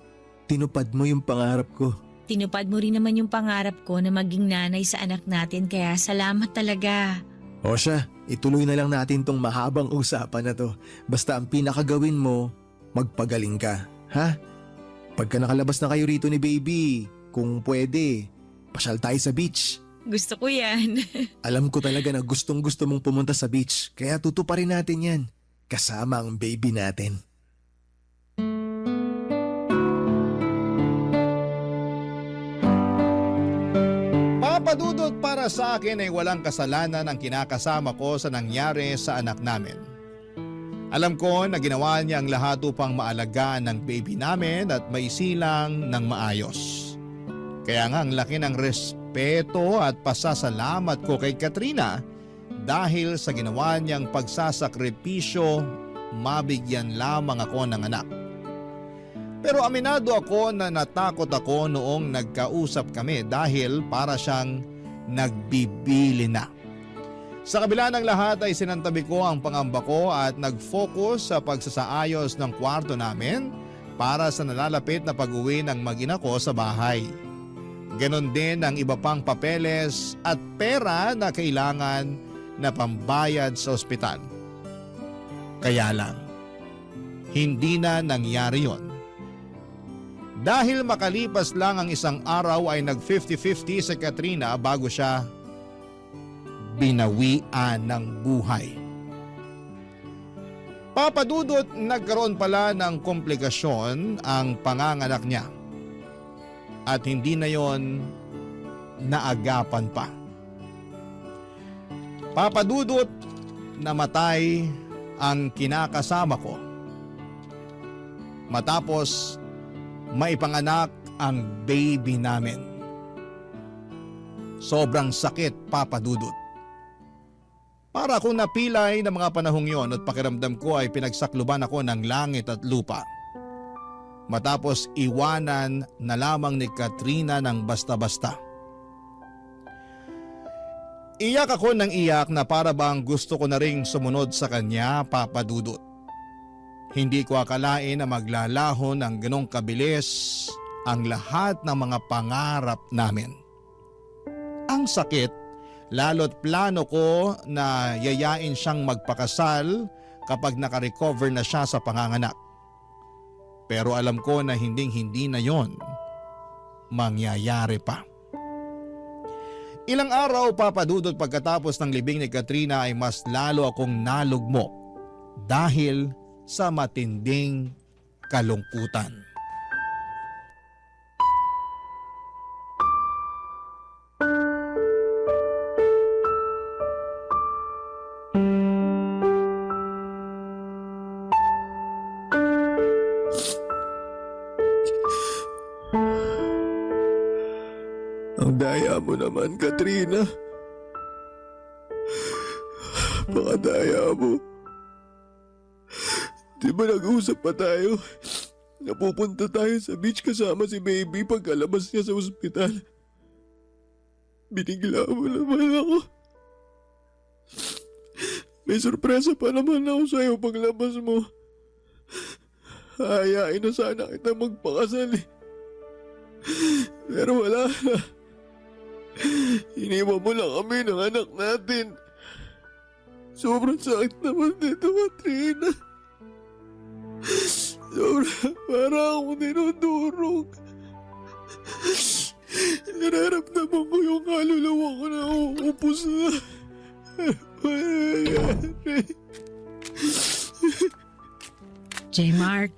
Tinupad mo yung pangarap ko. Tinupad mo rin naman yung pangarap ko na maging nanay sa anak natin kaya salamat talaga. O siya, ituloy na lang natin tong mahabang usapan na to. Basta ang pinakagawin mo, magpagaling ka. Ha? Pagka nakalabas na kayo rito ni baby, kung pwede, pasyal tayo sa beach. Gusto ko yan. Alam ko talaga na gustong gusto mong pumunta sa beach, kaya tutuparin natin yan. Kasama ang baby natin. Papadudot, para sa akin ay walang kasalanan ang kinakasama ko sa nangyari sa anak namin. Alam ko na ginawa niya ang lahat upang maalagaan ng baby namin at maisilang ng maayos. Kaya nga ang laki ng respeto at pasasalamat ko kay Katrina dahil sa ginawa niyang pagsasakripisyo, mabigyan lamang ako ng anak. Pero aminado ako na natakot ako noong nagkausap kami dahil para siyang nagbibili na. Sa kabila ng lahat ay sinantabi ko ang pangamba ko at nag-focus sa pagsasaayos ng kwarto namin para sa nalalapit na pag-uwi ng mag-ina ko sa bahay. Ganon din ang iba pang papeles at pera na kailangan na pambayad sa ospital. Kaya lang, hindi na nangyari yon. Dahil makalipas lang ang isang araw ay nag-50-50 si Katrina bago siya binawian ng buhay. Papadudot, nagkaroon pala ng komplikasyon ang panganganak niya. At hindi na yon naagapan pa. Papadudot, namatay ang kinakasama ko. Matapos maipanganak ang baby namin. Sobrang sakit, Papadudot. Para akong napilay ng mga panahong yon at pakiramdam ko ay pinagsakluban ako ng langit at lupa. Matapos iwanan na lamang ni Katrina ng basta-basta. Iyak ako ng iyak na para bang gusto ko na ring sumunod sa kanya, Papadudot. Hindi ko akalain na maglalaho ng ganong kabilis ang lahat ng mga pangarap namin. Ang sakit, lalo't plano ko na yayain siyang magpakasal kapag nakarecover na siya sa panganganak. Pero alam ko na hindi na yon mangyayari pa. Ilang araw, Papadudot, pagkatapos ng libing ni Katrina ay mas lalo akong nalugmok dahil sa matinding kalungkutan. Ang daya mo naman, Katrina. Baka daya mo. Di ba nag-usap pa tayo? Napupunta tayo sa beach kasama si baby pagkalabas niya sa ospital. Binigla mo naman ako. May sorpresa pa naman ako sa'yo paglabas mo. Hayain na sana kita magpakasal eh. Pero wala na. Iniwan mo lang kami ng anak natin. Sobrang sakit naman dito, Katrina. Sobrang para akong dinudurog. Nararamdaman ko yung kaluluwa ko na uupos na. J-Mark,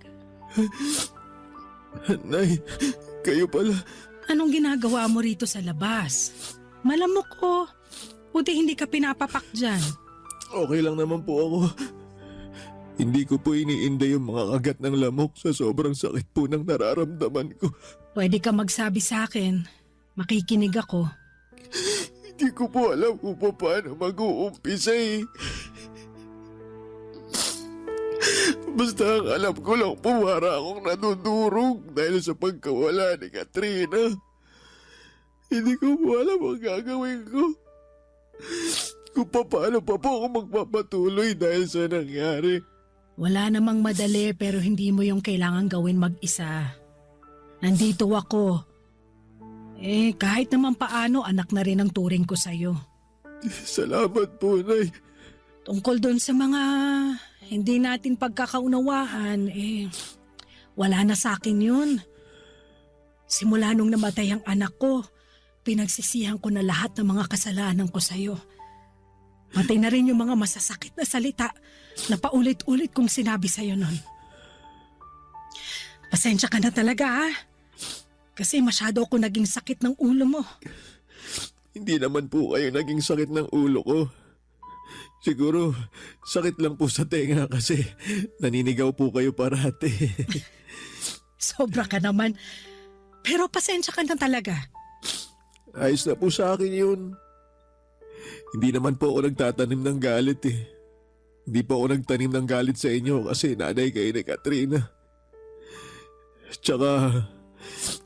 Nay, kayo pala. anong ginagawa mo rito sa labas? Malamok ko. Buti hindi ka pinapapak dyan. Okay lang naman po ako. Hindi ko po iniinda yung mga kagat ng lamok sa sobrang sakit po ng nararamdaman ko. Pwede ka magsabi sa akin. Makikinig ako. Hindi ko po alam kung paano mag-uumpisa eh. Basta ang alam ko lang po para akong nadudurog dahil sa pagkawala ni Katrina. Hindi ko po alam ang gagawin ko. Kung paano pa po ako magpapatuloy dahil sa nangyari. Wala namang madali pero hindi mo yung kailangan gawin mag-isa. Nandito ako. Kahit naman paano, anak na rin ang turing ko sa'yo. Salamat po, Nay. Tungkol doon sa mga hindi natin pagkakaunawaan, wala na sa akin yun. Simula nung namatay ang anak ko, pinagsisihan ko na lahat ng mga kasalanan ko sa'yo. Matay na rin yung mga masasakit na salita na paulit-ulit kong sinabi sa'yo nun. Pasensya ka na talaga ha. Kasi masyado ako naging sakit ng ulo mo. Hindi naman po kayo naging sakit ng ulo ko. Siguro, sakit lang po sa tenga kasi naninigaw po kayo parati. Sobra ka naman. Pero pasensya ka na talaga. Ayos na po sa akin yun. Hindi naman po ako nagtatanim ng galit eh. Hindi po ako nagtanim ng galit sa inyo kasi nanay kayo ni Katrina. Tsaka,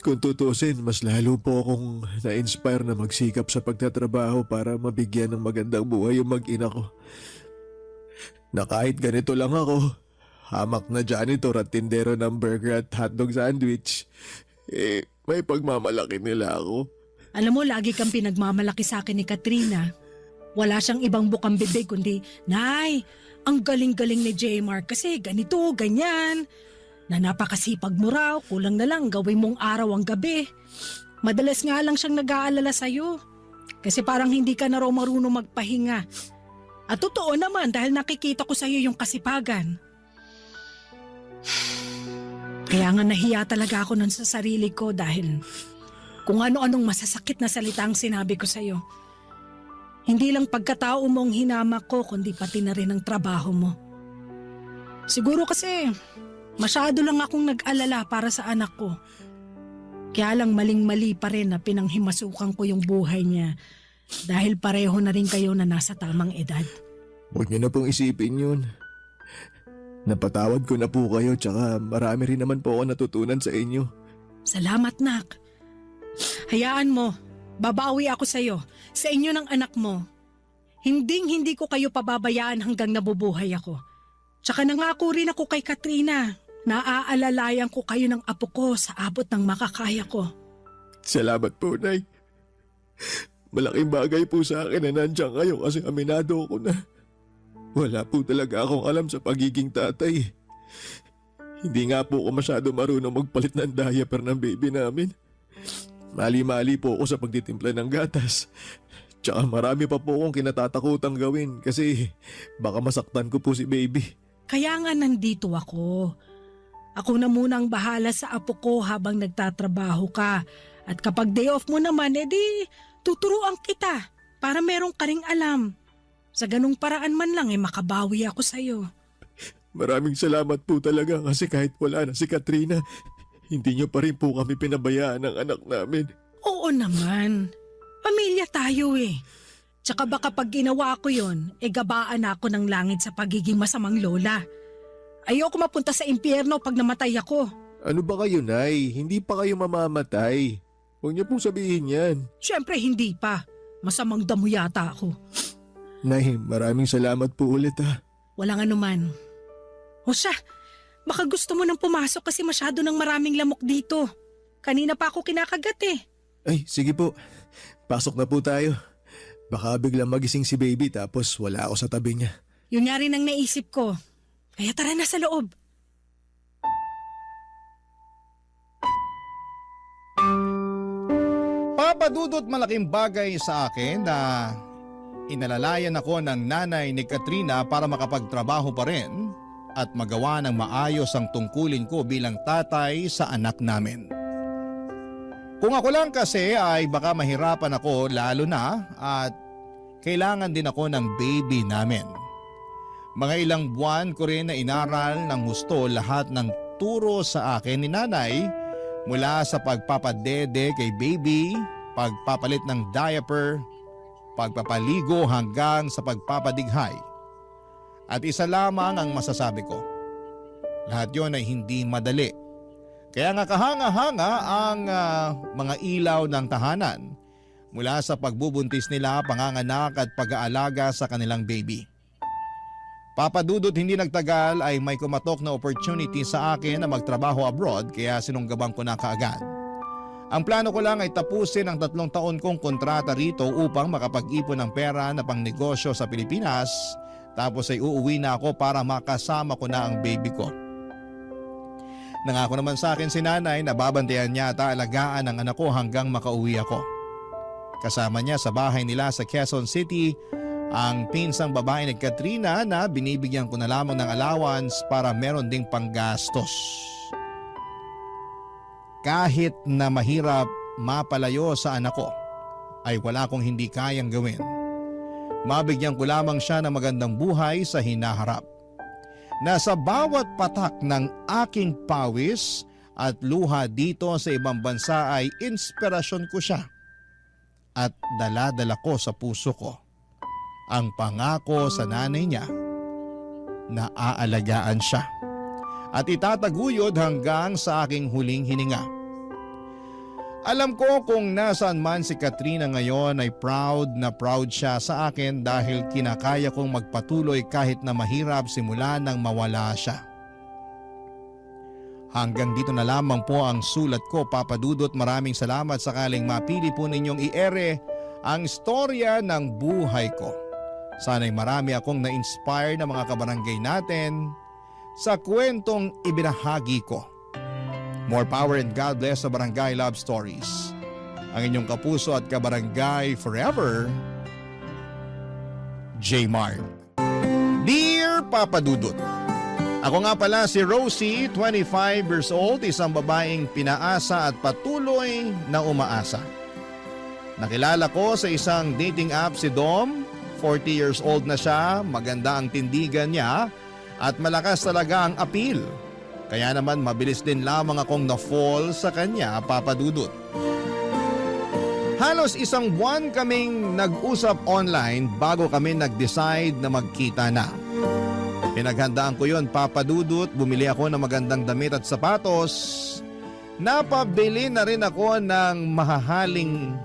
kung tutusin, mas lalo po akong na-inspire na magsikap sa pagtatrabaho para mabigyan ng magandang buhay yung mag-ina ko. Na kahit ganito lang ako, hamak na janitor at tindero ng burger at hotdog sandwich, may pagmamalaki nila ako. Alam mo, lagi kang pinagmamalaki sa akin ni Katrina. Wala siyang ibang bukang bibig kundi, Nay, ang galing-galing ni Jmar kasi ganito, ganyan. Na napakasipag mo raw, kulang na lang gawin mong araw ang gabi. Madalas nga lang siyang nag-aalala sa'yo. Kasi parang hindi ka na raw marunong magpahinga. At totoo naman dahil nakikita ko sa'yo yung kasipagan. Kaya nga nahiya talaga ako nun sa sarili ko dahil kung ano-anong masasakit na salita ang sinabi ko sa'yo. Hindi lang pagkatao mo ang hinamak ko kundi pati na rin ang trabaho mo. Siguro kasi masyado lang akong nag-alala para sa anak ko. Kaya lang maling-mali pa rin na pinanghimasukan ko yung buhay niya dahil pareho na rin kayo na nasa tamang edad. Huwag niyo na pong isipin yun. Napatawad ko na po kayo tsaka marami rin naman po ako natutunan sa inyo. Salamat, Nak. Hayaan mo, babawi ako sa'yo, sa inyo ng anak mo. Hindi ko kayo pababayaan hanggang nabubuhay ako. Tsaka nangako rin ako kay Katrina. Naaalalayan ko kayo ng apo ko sa abot ng makakaya ko. Salamat po, Nay. Malaking bagay po sa akin na nandiyan kayo kasi aminado ko na. Wala po talaga akong alam sa pagiging tatay. Hindi nga po ako masyado marunong magpalit ng diaper ng baby namin. Mali-mali po ako sa pagtitimpla ng gatas. Tsaka marami pa po akong kinatatakutang gawin kasi baka masaktan ko po si baby. Kaya nga nandito ako. Ako na muna ang bahala sa apo ko habang nagtatrabaho ka. At kapag day off mo naman, edi tuturuan kita para merong ka ring alam. Sa ganung paraan man lang makabawi ako sa'yo. Maraming salamat po talaga kasi kahit wala na si Katrina, hindi niyo pa rin po kami pinabayaan ng anak namin. Oo naman. Pamilya tayo eh. Tsaka baka pag ginawa ko yon, gabaan ako ng langit sa pagiging masamang lola. Ayoko mapunta sa impyerno pag namatay ako. Ano ba kayo, Nay? Hindi pa kayo mamamatay. Huwag niyo pong sabihin yan. Siyempre hindi pa. Masamang damo yata ako. Nay, maraming salamat po ulit ha. Walang anuman. O siya, baka gusto mo nang pumasok kasi masyado ng maraming lamok dito. Kanina pa ako kinakagat eh. Ay, sige po. Pasok na po tayo. Baka biglang magising si baby tapos wala ako sa tabi niya. Yun nga rin ang naisip ko. Kaya tara na sa loob. Papadudot malaking bagay sa akin na inalalayan ako ng nanay ni Katrina para makapagtrabaho pa rin at magawa ng maayos ang tungkulin ko bilang tatay sa anak namin. Kung ako lang kasi ay baka mahirapan ako lalo na at kailangan din ako ng baby namin. Mga ilang buwan ko rin na inaral ng husto lahat ng turo sa akin ni nanay mula sa pagpapadede kay baby, pagpapalit ng diaper, pagpapaligo hanggang sa pagpapadighay. At isa lamang ang masasabi ko. Lahat yon ay hindi madali. Kaya nga kahanga-hanga ang mga ilaw ng tahanan mula sa pagbubuntis nila, panganganak at pag-aalaga sa kanilang baby. Papadudot hindi nagtagal ay may kumatok na opportunity sa akin na magtrabaho abroad kaya sinunggabang ko na kaagad. Ang plano ko lang ay tapusin ang 3 taon kong kontrata rito upang makapag-ipon ng pera na pang negosyo sa Pilipinas tapos ay uuwi na ako para makasama ko na ang baby ko. Nangako naman sa akin si nanay na babantayan niya at aalagaan ang anak ko hanggang makauwi ako. Kasama niya sa bahay nila sa Quezon City ang pinsang babae ni Katrina na binibigyan ko na lamang ng allowance para meron ding panggastos. Kahit na mahirap mapalayo sa anak ko, ay wala akong hindi kayang gawin. Mabigyan ko lamang siya ng magandang buhay sa hinaharap. Nasa bawat patak ng aking pawis at luha dito sa ibang bansa ay inspirasyon ko siya. At dala-dala ko sa puso ko ang pangako sa nanay niya na aalagaan siya at itataguyod hanggang sa aking huling hininga. Alam ko kung nasaan man si Katrina ngayon ay proud na proud siya sa akin dahil kinakaya kong magpatuloy kahit na mahirap simula nang mawala siya. Hanggang dito na lamang po ang sulat ko, Papa Dudut. Maraming salamat sakaling mapili po ninyong i-ere ang istorya ng buhay ko. Sana'y marami akong na-inspire na mga kabarangay natin sa kwentong ibinahagi ko. More power and God bless sa Barangay Love Stories. Ang inyong kapuso at kabarangay forever, J. Mart. Dear Papa Dudut, ako nga pala si Rosie, 25 years old, isang babaeng pinaasa at patuloy na umaasa. Nakilala ko sa isang dating app si Dom. 40 years old na siya, maganda ang tindigan niya at malakas talaga ang appeal. Kaya naman mabilis din lamang akong na-fall sa kanya, Papa Dudut. Halos 1 buwan kaming nag-usap online bago kami nag-decide na magkita na. Pinaghandaan ko yon, Papa Dudut, bumili ako ng magandang damit at sapatos. Napabili na rin ako ng mahahaling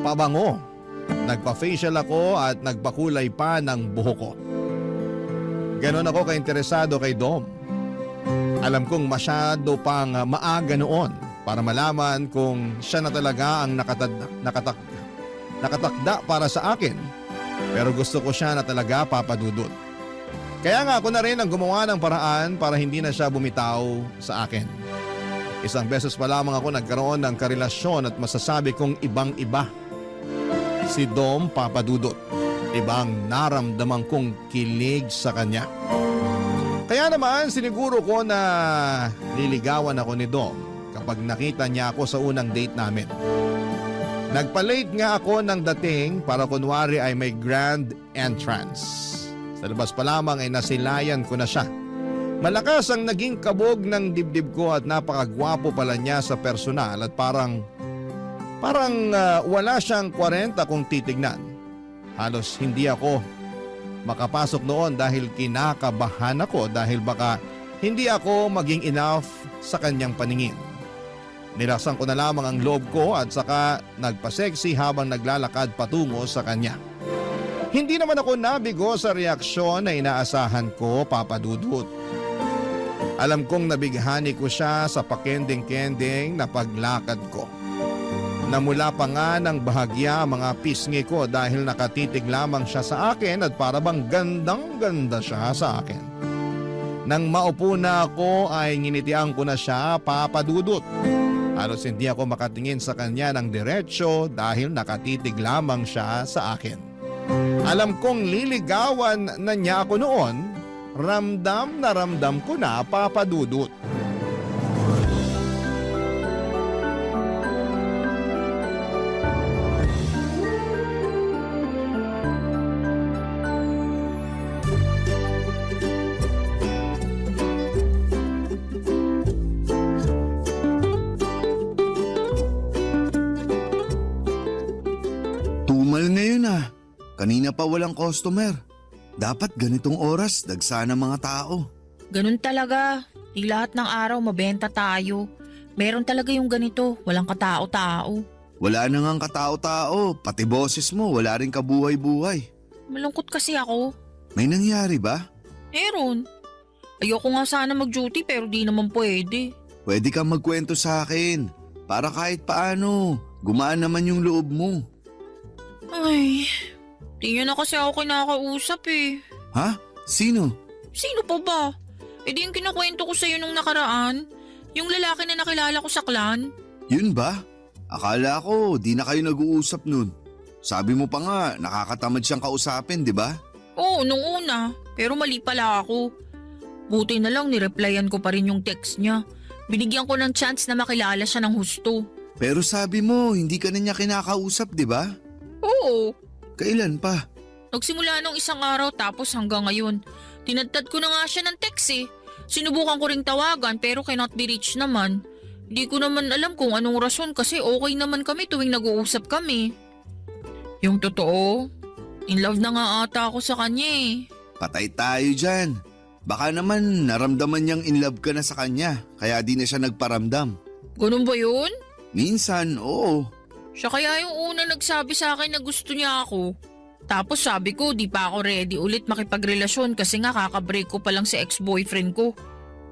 pabango. Nagpa-facial ako at nagpakulay pa ng buhok ko. Ganon ako kainteresado kay Dom. Alam kong masyado pang maaga noon para malaman kung siya na talaga ang nakatakda para sa akin. Pero gusto ko siya na talaga, Papa Dudut. Kaya nga ako na rin ang gumawa ng paraan para hindi na siya bumitaw sa akin. 1 beses pa lamang ako nagkaroon ng karelasyon at masasabi kong ibang-iba. Si Dom, Papa Dudut. Ibang naramdaman kong kilig sa kanya. Kaya naman siniguro ko na liligawan ako ni Dom kapag nakita niya ako sa unang date namin. Nagpa-late nga ako ng dating para kunwari ay may grand entrance. Sa labas pa lamang ay nasilayan ko na siya. Malakas ang naging kabog ng dibdib ko at napakagwapo pala niya sa personal at parang wala siyang 40 kung titignan. Halos hindi ako makapasok noon dahil kinakabahan ako dahil baka hindi ako maging enough sa kanyang paningin. Nilaksan ko na lamang ang loob ko at saka nagpa-sexy habang naglalakad patungo sa kanya. Hindi naman ako nabigo sa reaksyon na inaasahan ko, Papa Dudut. Alam kong nabighani ko siya sa pakending-kending na paglakad ko. Namula pa nga ng bahagya mga pisngi ko dahil nakatitig lamang siya sa akin at parabang gandang-ganda siya sa akin. Nang maupo na ako ay nginitian ko na siya, Papa Dudut. Halos hindi ako makatingin sa kanya ng diretsyo dahil nakatitig lamang siya sa akin. Alam kong liligawan na niya ako noon, ramdam na ramdam ko na, Papa Dudut. Tumal ngayon Kanina pa walang customer. Dapat ganitong oras, dagsa ng mga tao. Ganun talaga. Di lahat ng araw mabenta tayo. Meron talaga yung ganito, walang katao-tao. Wala na ngang katao-tao, pati boses mo wala rin kabuhay-buhay. Malungkot kasi ako. May nangyari ba? Meron. Ayoko nga sana mag-duty pero di naman pwede. Pwede kang magkwento sa akin. Para kahit paano, gumaan naman yung loob mo. Ay, di niya na kasi ako kinakausap eh. Ha? Sino? Sino pa ba? Eh di yung kinukwento ko sa'yo nung nakaraan. Yung lalaki na nakilala ko sa clan. Yun ba? Akala ko di na kayo nag-uusap nun. Sabi mo pa nga, nakakatamad siyang kausapin, di ba? Oo, nung una. Pero mali pala ako. Buti na lang nireplyan ko pa rin yung text niya. Binigyan ko ng chance na makilala siya ng husto. Pero sabi mo, hindi ka na niya kinakausap, di ba? Oo. Kailan pa? Nagsimula nung isang araw tapos hanggang ngayon. Tinadtad ko na nga siya ng text eh. Sinubukan ko ring tawagan pero cannot be reached naman. Di ko naman alam kung anong rason kasi okay naman kami tuwing nag-uusap kami. Yung totoo, in love na nga ata ako sa kanya eh. Patay tayo dyan. Baka naman naramdaman niyang in love ka na sa kanya, kaya di na siya nagparamdam. Ganun ba yun? Minsan, oo. Siya kaya yung una nagsabi sa akin na gusto niya ako. Tapos sabi ko di pa ako ready ulit makipagrelasyon kasi nga kakabreak ko pa lang si ex-boyfriend ko.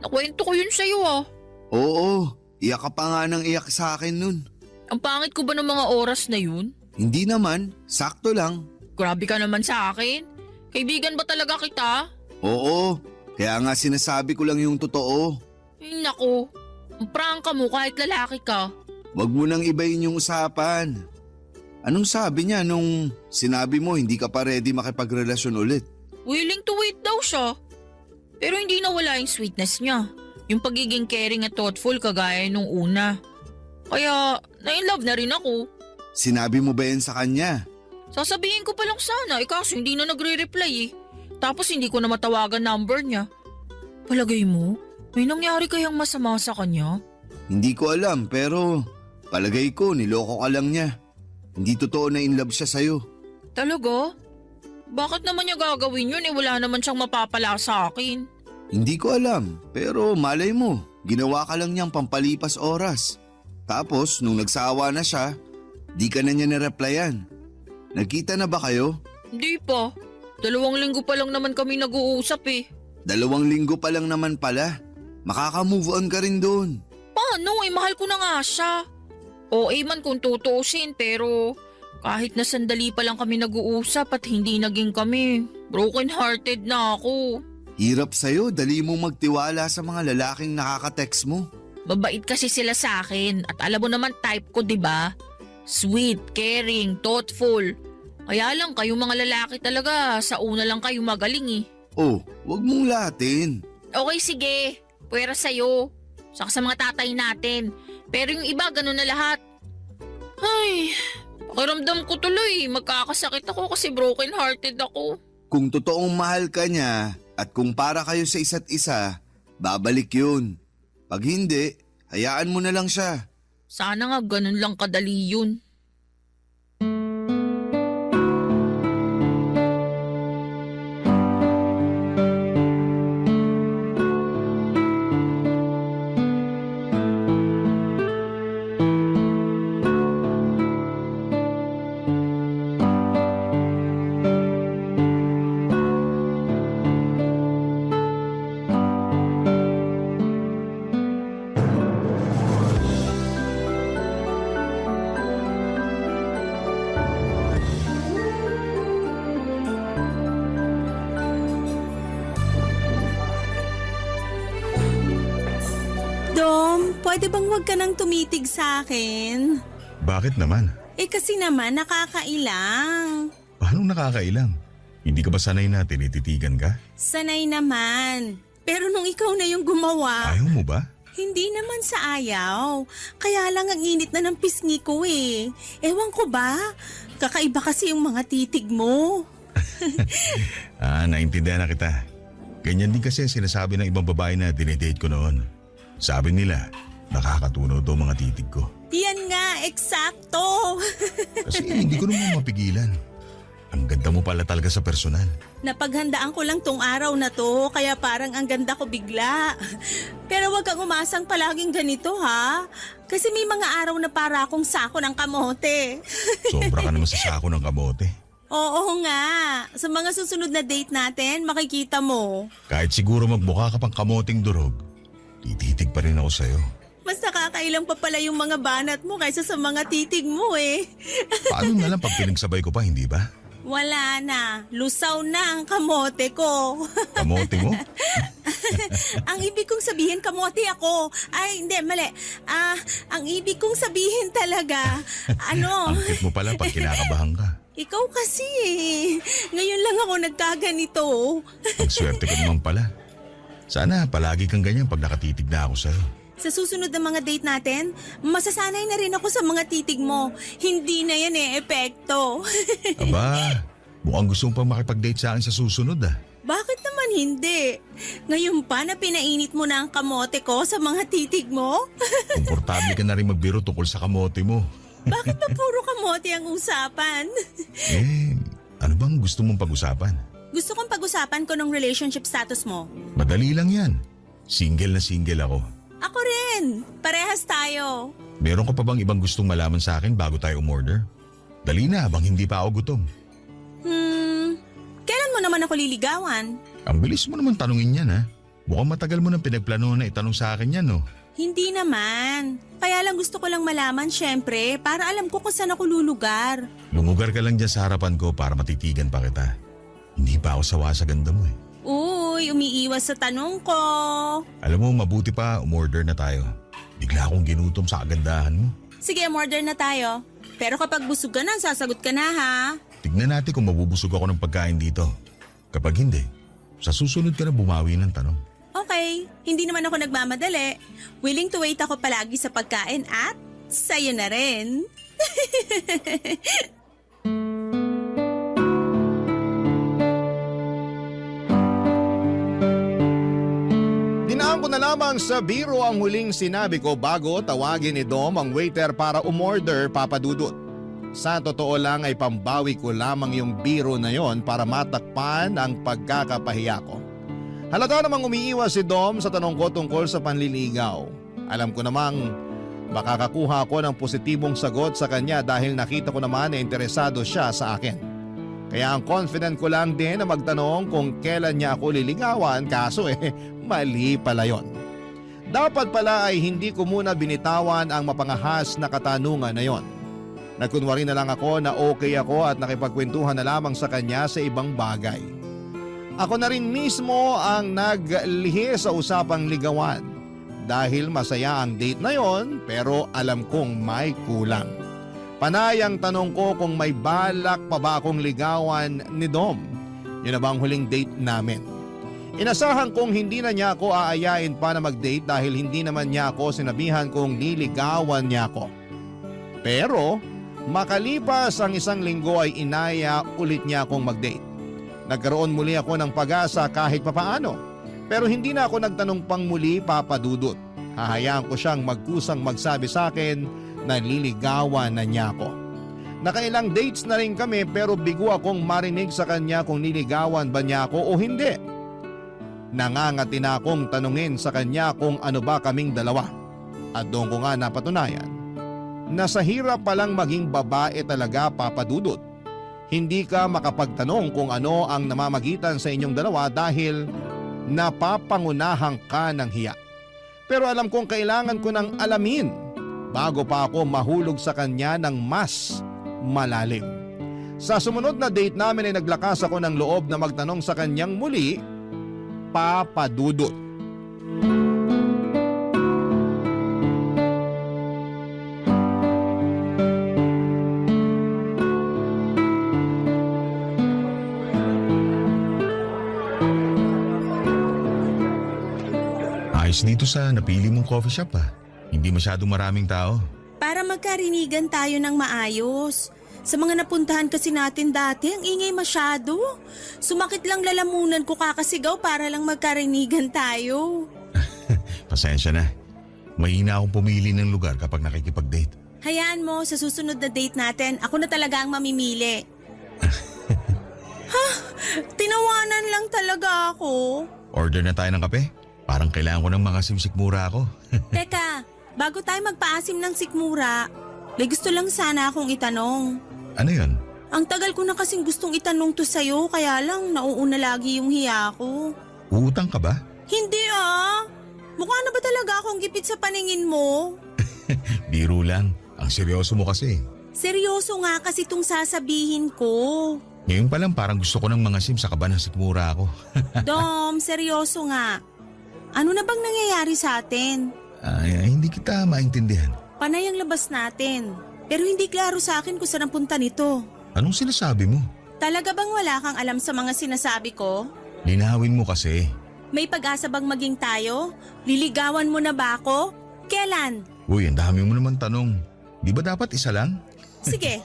Nakwento ko yun sa'yo ah. Oo, iyak ka pa nga ng iyak sa akin nun. Ang pangit ko ba ng mga oras na yun? Hindi naman, sakto lang. Grabe ka naman sa akin. Kaibigan ba talaga kita? Oo, kaya nga sinasabi ko lang yung totoo. Ay, nako, ang prangka mo kahit lalaki ka. Wag mo nang ibayin yung usapan. Anong sabi niya nung sinabi mo hindi ka pa ready makipagrelasyon ulit? Willing to wait daw siya. Pero hindi nawala yung sweetness niya. Yung pagiging caring at thoughtful kagaya nung una. Kaya na-inlove na rin ako. Sinabi mo ba yan sa kanya? Sasabihin ko pa lang sana, kaso hindi na nagre-reply eh. Tapos hindi ko na matawagan number niya. Palagay mo, may nangyari kayang masama sa kanya? Hindi ko alam pero palagay ko niloko ka lang niya. Hindi totoo na in love siya sa'yo. Talaga? Bakit naman niya gagawin yun wala naman siyang mapapala sa akin? Hindi ko alam pero malay mo, ginawa ka lang niyang pampalipas oras. Tapos nung nagsawa na siya, di ka na niya nireplyan. Nagkita na ba kayo? Hindi pa. 2 linggo pa lang naman kami nag-uusap eh. 2 linggo pa lang naman pala. Makaka-move on ka rin doon. Paano? Mahal ko na nga siya. OA man kung tutuusin pero kahit na sandali pa lang kami nag-uusap at hindi naging kami, broken hearted na ako. Hirap sa'yo, dali mong magtiwala sa mga lalaking nakaka-text mo. Mabait kasi sila sa akin at alam mo naman type ko, 'di ba? Sweet, caring, thoughtful. Kaya lang kayong mga lalaki talaga sa una lang kayo magaling eh. Oh, wag mong latin. Okay sige, pwera sa'yo. Saka sa mga tatay natin. Pero yung iba ganun na lahat. Ay, pakiramdam ko tuloy. Magkakasakit ako kasi broken hearted ako. Kung totoong mahal ka niya at kung para kayo sa isa't isa, babalik yun. Pag hindi, hayaan mo na lang siya. Sana nga ganun lang kadali yun. Dom, pwede bang wag ka nang tumitig sa akin? Bakit naman? Kasi naman nakakailang. Paano nakakailang? Hindi ka ba sanay na tinititigan ka? Sanay naman. Pero nung ikaw na yung gumawa, Ayaw mo ba? hindi naman sa ayaw. Kaya lang ang init na ng pisngi ko eh. Ewan ko ba? Kakaiba kasi yung mga titig mo. Naintindihan na kita. Ganyan din kasi ang sinasabi ng ibang babae na dinedate ko noon. Sabi nila, nakakatunaw to mga titig ko. Yan nga, eksakto. Kasi hindi ko naman mapigilan. Ang ganda mo pala talaga sa personal. Napaghandaan ko lang tong araw na to, kaya parang ang ganda ko bigla. Pero wag kang umasang palaging ganito ha. Kasi may mga araw na para akong sako ng kamote. Sobra ka naman sa sako ng kamote. Oo nga. Sa mga susunod na date natin, makikita mo. Kahit siguro magbuka ka pang kamoting durog, tititig pa rin ako sa'yo. Mas nakakailang pa pala yung mga banat mo kaysa sa mga titig mo eh. Paano na lang pag pinagsabay ko pa, hindi ba? Wala na. Lusaw na ang kamote ko. Kamote mo? Ang ibig kong sabihin, kamote ako. Ay, hindi, mali. Ang ibig kong sabihin talaga, Ang cute mo pala pag kinakabahan ka. ikaw kasi eh. Ngayon lang ako nagkaganito. Ang swerte ko naman pala. Sana palagi kang ganyan pag nakatitig na ako sa'yo. Sa susunod na mga date natin, masasanay na rin ako sa mga titig mo. Hindi na yan epekto. Aba, mukhang gusto mo pang makipag-date sa akin sa susunod ah. Bakit naman hindi? Ngayon pa na pinainit mo na ang kamote ko sa mga titig mo? Komportable ka na rin magbiro tungkol sa kamote mo. Bakit ba puro kamote ang usapan? Ano bang gusto mong pag-usapan? Gusto kong pag-usapan ko ng relationship status mo. Madali lang yan. Single na single ako. Ako rin. Parehas tayo. Meron ka pa bang ibang gustong malaman sa akin bago tayo umorder? Dali na habang hindi pa ako gutom. Kailan mo naman ako liligawan? Ang bilis mo naman tanungin yan ha. Mukhang matagal mo nang pinagplano na itanong sa akin yan no. Hindi naman. Kaya lang gusto ko lang malaman syempre para alam ko kung saan ako lulugar. Lumugar ka lang dyan sa harapan ko para matitigan pa kita. Hindi pa ako sawa sa ganda mo eh. Uy, umiiwas sa tanong ko. Alam mo, mabuti pa umorder na tayo. Bigla akong ginutom sa kagandahan mo. Sige, order na tayo. Pero kapag busog ka na, sasagot ka na ha. Tignan natin kung mabubusog ako ng pagkain dito. Kapag hindi, sa susunod ka na bumawi ng tanong. Okay, hindi naman ako nagmamadali. Willing to wait ako palagi sa pagkain at sa'yo na rin. Dinaan ko na lamang sa biro ang huling sinabi ko bago tawagin ni Dom ang waiter para umorder, Papa Dudut. Sa totoo lang ay pambawi ko lamang yung biro na yon para matakpan ang pagkakapahiya ko. Halata namang umiiwas si Dom sa tanong ko tungkol sa panliligaw. Alam ko namang makakakuha ko ng positibong sagot sa kanya dahil nakita ko naman na interesado siya sa akin. Kaya ang confident ko lang din na magtanong kung kailan niya ako liligawan, kaso mali pala yon. Dapat pala ay hindi ko muna binitawan ang mapangahas na katanungan na yon. Nagkunwari na lang ako na okay ako at nakipagkwentuhan na lamang sa kanya sa ibang bagay. Ako na rin mismo ang naglihi sa usapang ligawan dahil masaya ang date na yon pero alam kong may kulang. Panay ang tanong ko kung may balak pa ba akong ligawan ni Dom. Yun na bang huling date namin? Inasahan kong hindi na niya ako aayain pa na mag-date dahil hindi naman niya ako sinabihan kung niligawan niya ako. Pero makalipas ang 1 linggo ay inaya ulit niya akong mag-date. Nagkaroon muli ako ng pag-asa kahit papaano. Pero hindi na ako nagtanong pang muli, Papa Dudut. Hahayaan ko siyang magkusang magsabi sa akin na nililigawan na niya ako. Nakailang dates na rin kami pero bigo akong marinig sa kanya kung niligawan ba niya ako o hindi. Nangangati na akong tanungin sa kanya kung ano ba kaming dalawa. At doon ko nga napatunayan na sa hirap palang maging babae talaga, Papa Dudut. Hindi ka makapagtanong kung ano ang namamagitan sa inyong dalawa dahil napapangunahan ka ng hiya. Pero alam kong kailangan ko ng alamin bago pa ako mahulog sa kanya ng mas malalim. Sa sumunod na date namin ay naglakas ako ng loob na magtanong sa kanyang muli, Papa Dudut. Ayos dito sa napili mong coffee shop ah. Hindi masyadong maraming tao. Para magkarinigan tayo ng maayos. Sa mga napuntahan kasi natin dati, ang ingay masyado. Sumakit lang lalamunan ko kakasigaw para lang magkarinigan tayo. Pasensya na. Mahina akong pumili ng lugar kapag nakikipag-date. Hayaan mo, sa susunod na date natin, ako na talaga ang mamimili. Tinawanan lang talaga ako. Order na tayo ng kape? Parang kailangan ko ng mga simsikmura ako. Teka, bago tayo magpaasim ng sikmura, may gusto lang sana akong itanong. Ano yun? Ang tagal ko na kasing gustong itanong to sa'yo, kaya lang nauuna lagi yung hiya ko. Uutang ka ba? Hindi ah! Mukha na ba talaga akong gipit sa paningin mo? Biro lang. Ang seryoso mo kasi. Seryoso nga kasi itong sasabihin ko. Ngayon pa lang parang gusto ko ng mga sim sa kaba ng sikmura ako. Dom, seryoso nga. Ano na bang nangyayari sa atin? Ay, hindi kita maintindihan. Panay ang labas natin. Pero hindi klaro sa akin kung saan ang punta nito. Anong sinasabi mo? Talaga bang wala kang alam sa mga sinasabi ko? Linawin mo kasi. May pag-asa bang maging tayo? Liligawan mo na ba ako? Kailan? Uy, ang dami mo naman tanong. Di ba dapat isa lang? Sige.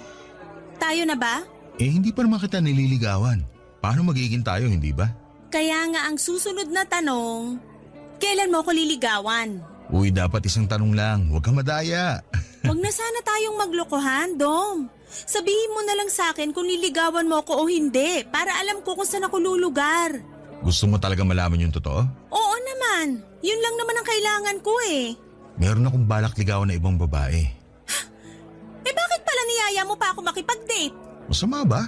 Tayo na ba? Eh, hindi pa naman kita nililigawan. Paano magiging tayo, hindi ba? Kaya nga ang susunod na tanong, kailan mo ako liligawan? Uy, dapat isang tanong lang. Huwag ka madaya. Huwag na sana tayong maglokohan, Dom. Sabihin mo na lang sa akin kung niligawan mo ako o hindi para alam ko kung saan ako lulugar. Gusto mo talaga malaman yung totoo? Oo naman. Yun lang naman ang kailangan ko eh. Meron akong balak ligawan na ibang babae. Eh bakit pala niyaya mo pa ako makipag-date? Masama ba?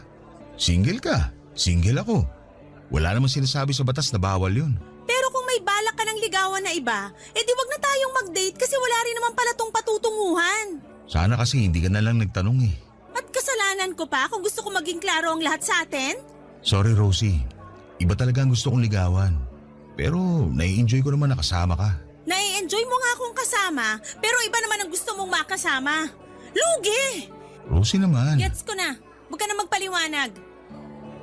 Single ka. Single ako. Wala namang sinasabi sa batas na bawal yun. Pero kung may balak ka ng ligawan na iba, eh di wag na tayong mag-date kasi wala rin naman pala tong patutunguhan. Sana kasi hindi ka na lang nagtanong eh. At kasalanan ko pa kung gusto ko maging klaro ang lahat sa atin? Sorry Rosie. Iba talaga ang gusto kong ligawan. Pero nai-enjoy ko naman na kasama ka. Nai-enjoy mo nga akong kasama, pero iba naman ang gusto mong makasama. Lugi! Rosie naman. Gets ko na. Huwag ka na magpaliwanag.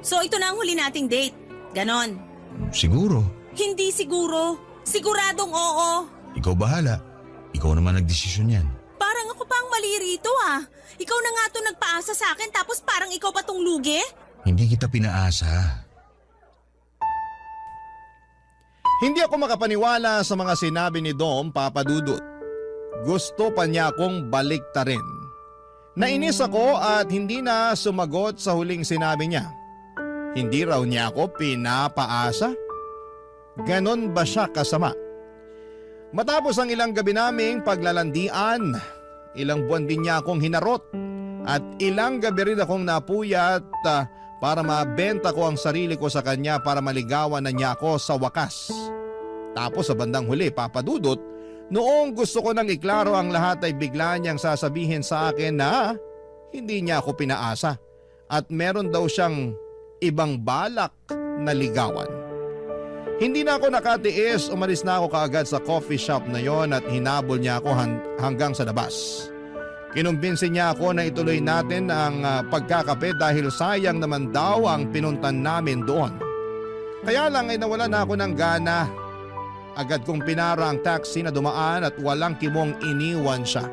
So ito na ang huli nating date. Ganon. Siguro. Hindi siguro. Siguradong oo. Ikaw bahala. Ikaw naman nagdesisyon yan. Parang ako pa ang mali rito ah. Ikaw na nga to nagpaasa sa akin tapos parang ikaw pa tong lugi? Hindi kita pinaasa. Hindi ako makapaniwala sa mga sinabi ni Dom, Papa Dudut. Gusto pa niya akong baliktarin. Nainis ako at hindi na sumagot sa huling sinabi niya. Hindi raw niya ako pinapaasa? Ganon ba siya kasama? Matapos ang ilang gabi naming paglalandian, ilang buwan din niya akong hinarot at ilang gabi rin akong napuyat para mabenta ko ang sarili ko sa kanya para maligawan na niya ako sa wakas. Tapos sa bandang huli, Papa Dudut, noong gusto ko nang iklaro ang lahat ay bigla niyang sasabihin sa akin na hindi niya ako pinaasa at meron daw siyang ibang balak na ligawan. Hindi na ako nakatiis, umalis na ako kaagad sa coffee shop na yon at hinabol niya ako hanggang sa labas. Kinumbinsi niya ako na ituloy natin ang pagkakape dahil sayang naman daw ang pinuntan namin doon. Kaya lang ay nawala na ako ng gana. Agad kong pinara ang taxi na dumaan at walang kimong iniwan siya.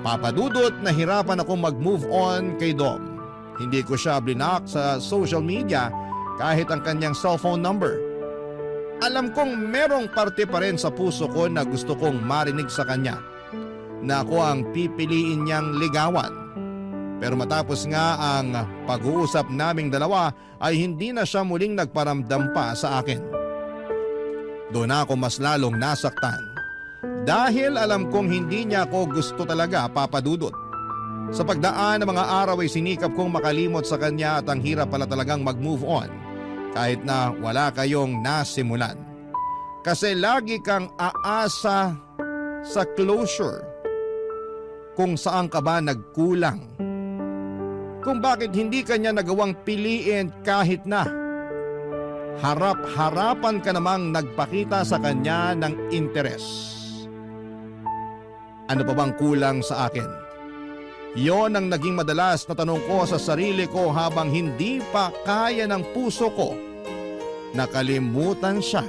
Papadudot, nahirapan akong mag-move on kay Dom. Hindi ko siya blinak sa social media kahit ang kanyang cellphone number. Alam kong merong parte pa rin sa puso ko na gusto kong marinig sa kanya na ako ang pipiliin niyang ligawan. Pero matapos nga ang pag-uusap naming dalawa ay hindi na siya muling nagparamdam pa sa akin. Doon ako mas lalong nasaktan dahil alam kong hindi niya ako gusto talaga, Papa Dudut. Sa pagdaan ng mga araw ay sinikap kong makalimot sa kanya at ang hirap pala talagang mag-move on kahit na wala kayong nasimulan. Kasi lagi kang aasa sa closure kung saan ka ba nagkulang. Kung bakit hindi kanya nagawang piliin kahit na harap-harapan ka namang nagpakita sa kanya ng interes. Ano pa bang kulang sa akin? Yon ang naging madalas na tanong ko sa sarili ko habang hindi pa kaya ng puso ko. Nakalimutan siya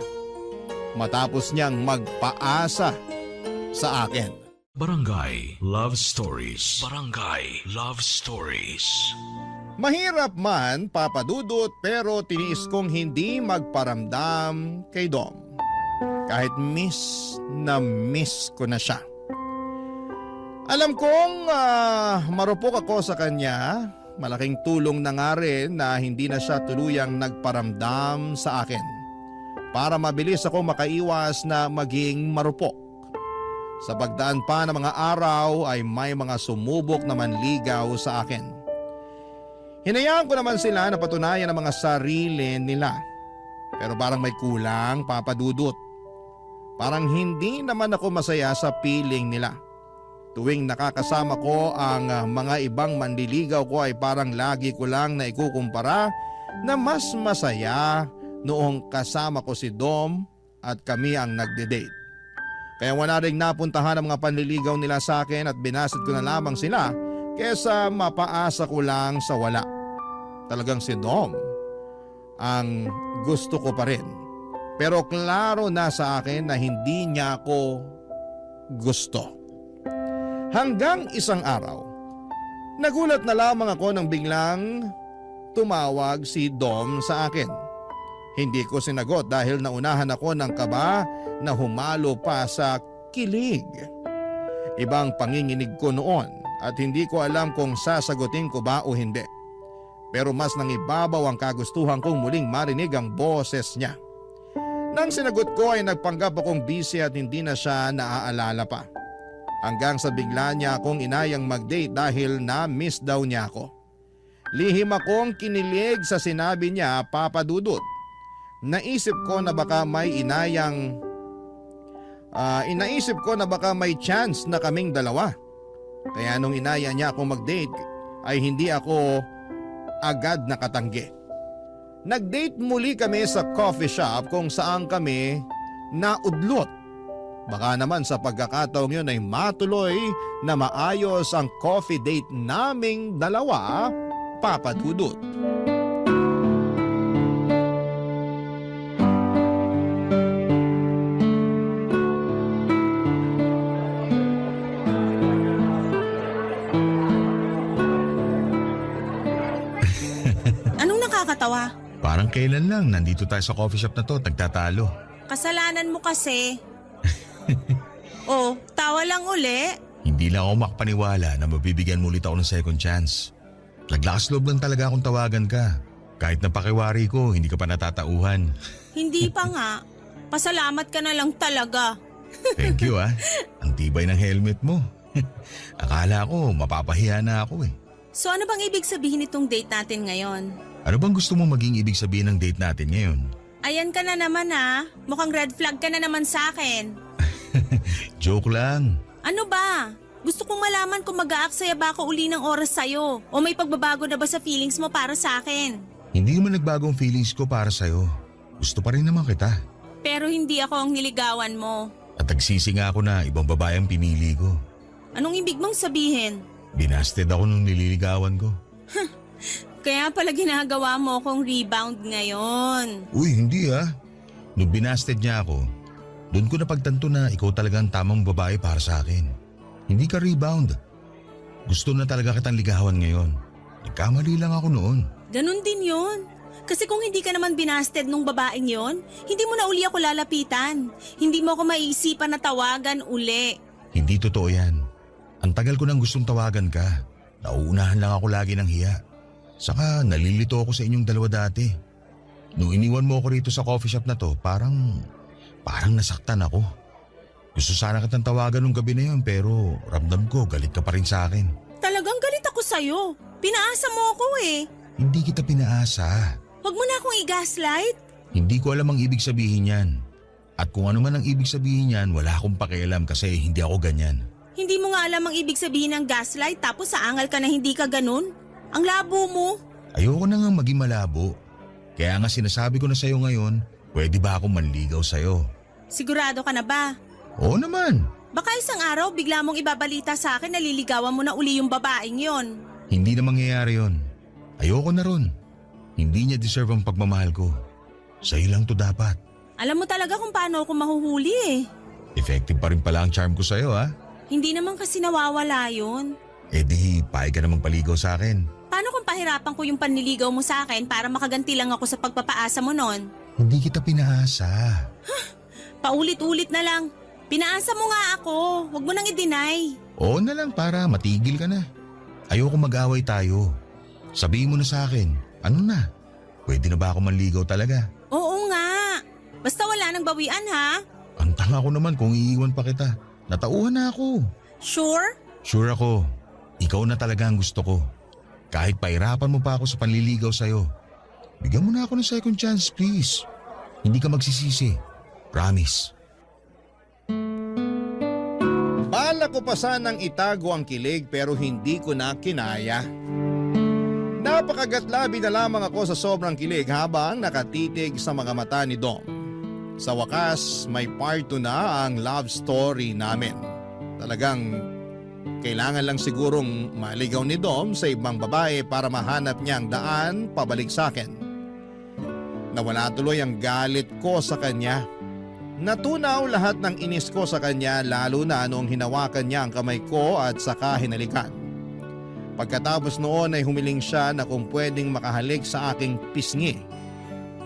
matapos niyang magpaasa sa akin. Barangay Love Stories. Barangay Love Stories. Mahirap man, Papa Dudut, pero tiniis kong hindi magparamdam kay Dom. Kahit miss ko na siya. Alam kong marupok ako sa kanya. Malaking tulong na nga rin na hindi na siya tuluyang nagparamdam sa akin para mabilis ako makaiwas na maging marupok. Sa pagdaan pa ng mga araw ay may mga sumubok na manligaw sa akin. Hinayaan ko naman sila na patunayan ang mga sarili nila. Pero parang may kulang, Papa Dudut. Parang hindi naman ako masaya sa piling nila. Tuwing nakakasama ko ang mga ibang manliligaw ko ay parang lagi ko lang na ikukumpara na mas masaya noong kasama ko si Dom at kami ang nagde-date. Kaya wala ring napuntahan ang mga panliligaw nila sa akin at binasid ko na lamang sila kesa mapaasa ko lang sa wala. Talagang si Dom ang gusto ko pa rin. Pero klaro na sa akin na hindi niya ako gusto. Hanggang isang araw, nagulat na lamang ako nang biglang tumawag si Dom sa akin. Hindi ko sinagot dahil naunahan ako ng kaba na humalo pa sa kilig. Ibang panginginig ko noon at hindi ko alam kung sasagutin ko ba o hindi. Pero mas nangibabaw ang kagustuhan kong muling marinig ang boses niya. Nang sinagot ko ay nagpanggap akong busy at hindi na siya naaalala pa. Hanggang sa bigla niya akong inayang mag-date dahil na-miss daw niya ako. Lihim akong kinilig sa sinabi niya, Papa Dudut. Inaisip ko na baka may chance na kaming dalawa. Kaya nung inaya niya akong mag-date ay hindi ako agad nakatanggi. Nag-date muli kami sa coffee shop kung saan kami naudlot. Baka naman sa pagkakataong yun ay matuloy na maayos ang coffee date naming dalawa, Papa Dudut. Anong nakakatawa? Parang kailan lang nandito tayo sa coffee shop na to, nagtatalo. Kasalanan mo kasi. Oh, tawa lang uli. Hindi lang ako makapaniwala na mabibigyan mo ulit ako ng second chance. Laglakas loob lang talaga akong tawagan ka. Kahit na pakiwari ko, hindi ka pa natatauhan. Hindi pa nga. Pasalamat ka na lang talaga. Thank you ah. Ang tibay ng helmet mo. Akala ko mapapahiya na ako eh. So ano bang ibig sabihin itong date natin ngayon? Ano bang gusto mo maging ibig sabihin ng date natin ngayon? Ayan ka na naman ah. Mukhang red flag ka na naman sa akin. Joke lang. Ano ba? Gusto kong malaman kung mag-aaksaya ba ako uli ng oras sa'yo o may pagbabago na ba sa feelings mo para sa akin. Hindi naman nagbagong feelings ko para sa'yo. Gusto pa rin naman kita. Pero hindi ako ang niligawan mo. At nagsisi nga ako na ibang babae ang pinili ko. Anong ibig mong sabihin? Binasted ako nung nililigawan ko. Kaya pala ginagawa mo akong rebound ngayon. Uy, hindi ah. Nung binasted niya ako, doon ko napagtanto na ikaw talaga ang tamang babae para sa akin. Hindi ka rebound. Gusto na talaga kitang ligawan ngayon. Nagkamali lang ako noon. Ganon din yun. Kasi kung hindi ka naman binasted nung babaeng yon, hindi mo na uli ako lalapitan. Hindi mo ako maiisipan na tawagan uli. Hindi totoo yan. Ang tagal ko nang gustong tawagan ka. Nauunahan lang ako lagi ng hiya. Saka nalilito ako sa inyong dalawa dati. Nung iniwan mo ako rito sa coffee shop na to, parang nasaktan ako. Gusto sana kitang tawagan nung gabi na yun pero ramdam ko galit ka pa rin sa akin. Talagang galit ako sa'yo. Pinaasa mo ako eh. Hindi kita pinaasa. Huwag mo na akong i-gaslight. Hindi ko alam ang ibig sabihin yan. At kung ano man ang ibig sabihin yan, wala akong pakialam kasi hindi ako ganyan. Hindi mo nga alam ang ibig sabihin ng gaslight tapos aangal ka na hindi ka ganun? Ang labo mo. Ayoko na nga maging malabo. Kaya nga sinasabi ko na sa'yo ngayon, pwede ba akong manligaw sa'yo? Sigurado ka na ba? Oo naman. Baka isang araw bigla mong ibabalita sa akin na liligawan mo na uli yung babaeng yon. Hindi na mangyayari yon. Ayoko na ron. Hindi niya deserve ang pagmamahal ko. Sa'yo lang to dapat. Alam mo talaga kung paano ako mahuhuli eh. Effective pa rin pala ang charm ko sa'yo ha. Hindi naman kasi nawawala yun. Eh di, paig ka na magpaligaw sa akin. Paano kung pahirapan ko yung panliligaw mo sa akin para makaganti lang ako sa pagpapaasa mo nun? Hindi kita pinaasa. Paulit-ulit na lang. Pinaasa mo nga ako. Huwag mo nang i-deny. Oo na lang para matigil ka na. Ayoko mag-away tayo. Sabihin mo na sa akin, ano na? Pwede na ba ako manligaw talaga? Oo nga. Basta wala nang bawian ha. Ang tanga ko naman kung iiwan pa kita. Natauhan na ako. Sure? Sure ako. Ikaw na talaga ang gusto ko. Kahit pahirapan mo pa ako sa panliligaw sa'yo. Bigyan mo na ako ng second chance, please. Hindi ka magsisisi. Promise. Bala ko pa sanang itago ang kilig pero hindi ko na kinaya. Napakagatlabi na lamang ako sa sobrang kilig habang nakatitig sa mga mata ni Dom. Sa wakas, may part 2 na ang love story namin. Talagang kailangan lang sigurong maligaw ni Dom sa ibang babae para mahanap niya ang daan pabalik sa akin. Nawala tuloy ang galit ko sa kanya. Natunaw lahat ng inis ko sa kanya lalo na noong hinawakan niya ang kamay ko at saka hinalikan. Pagkatapos noon ay humiling siya na kung pwedeng makahalik sa aking pisngi.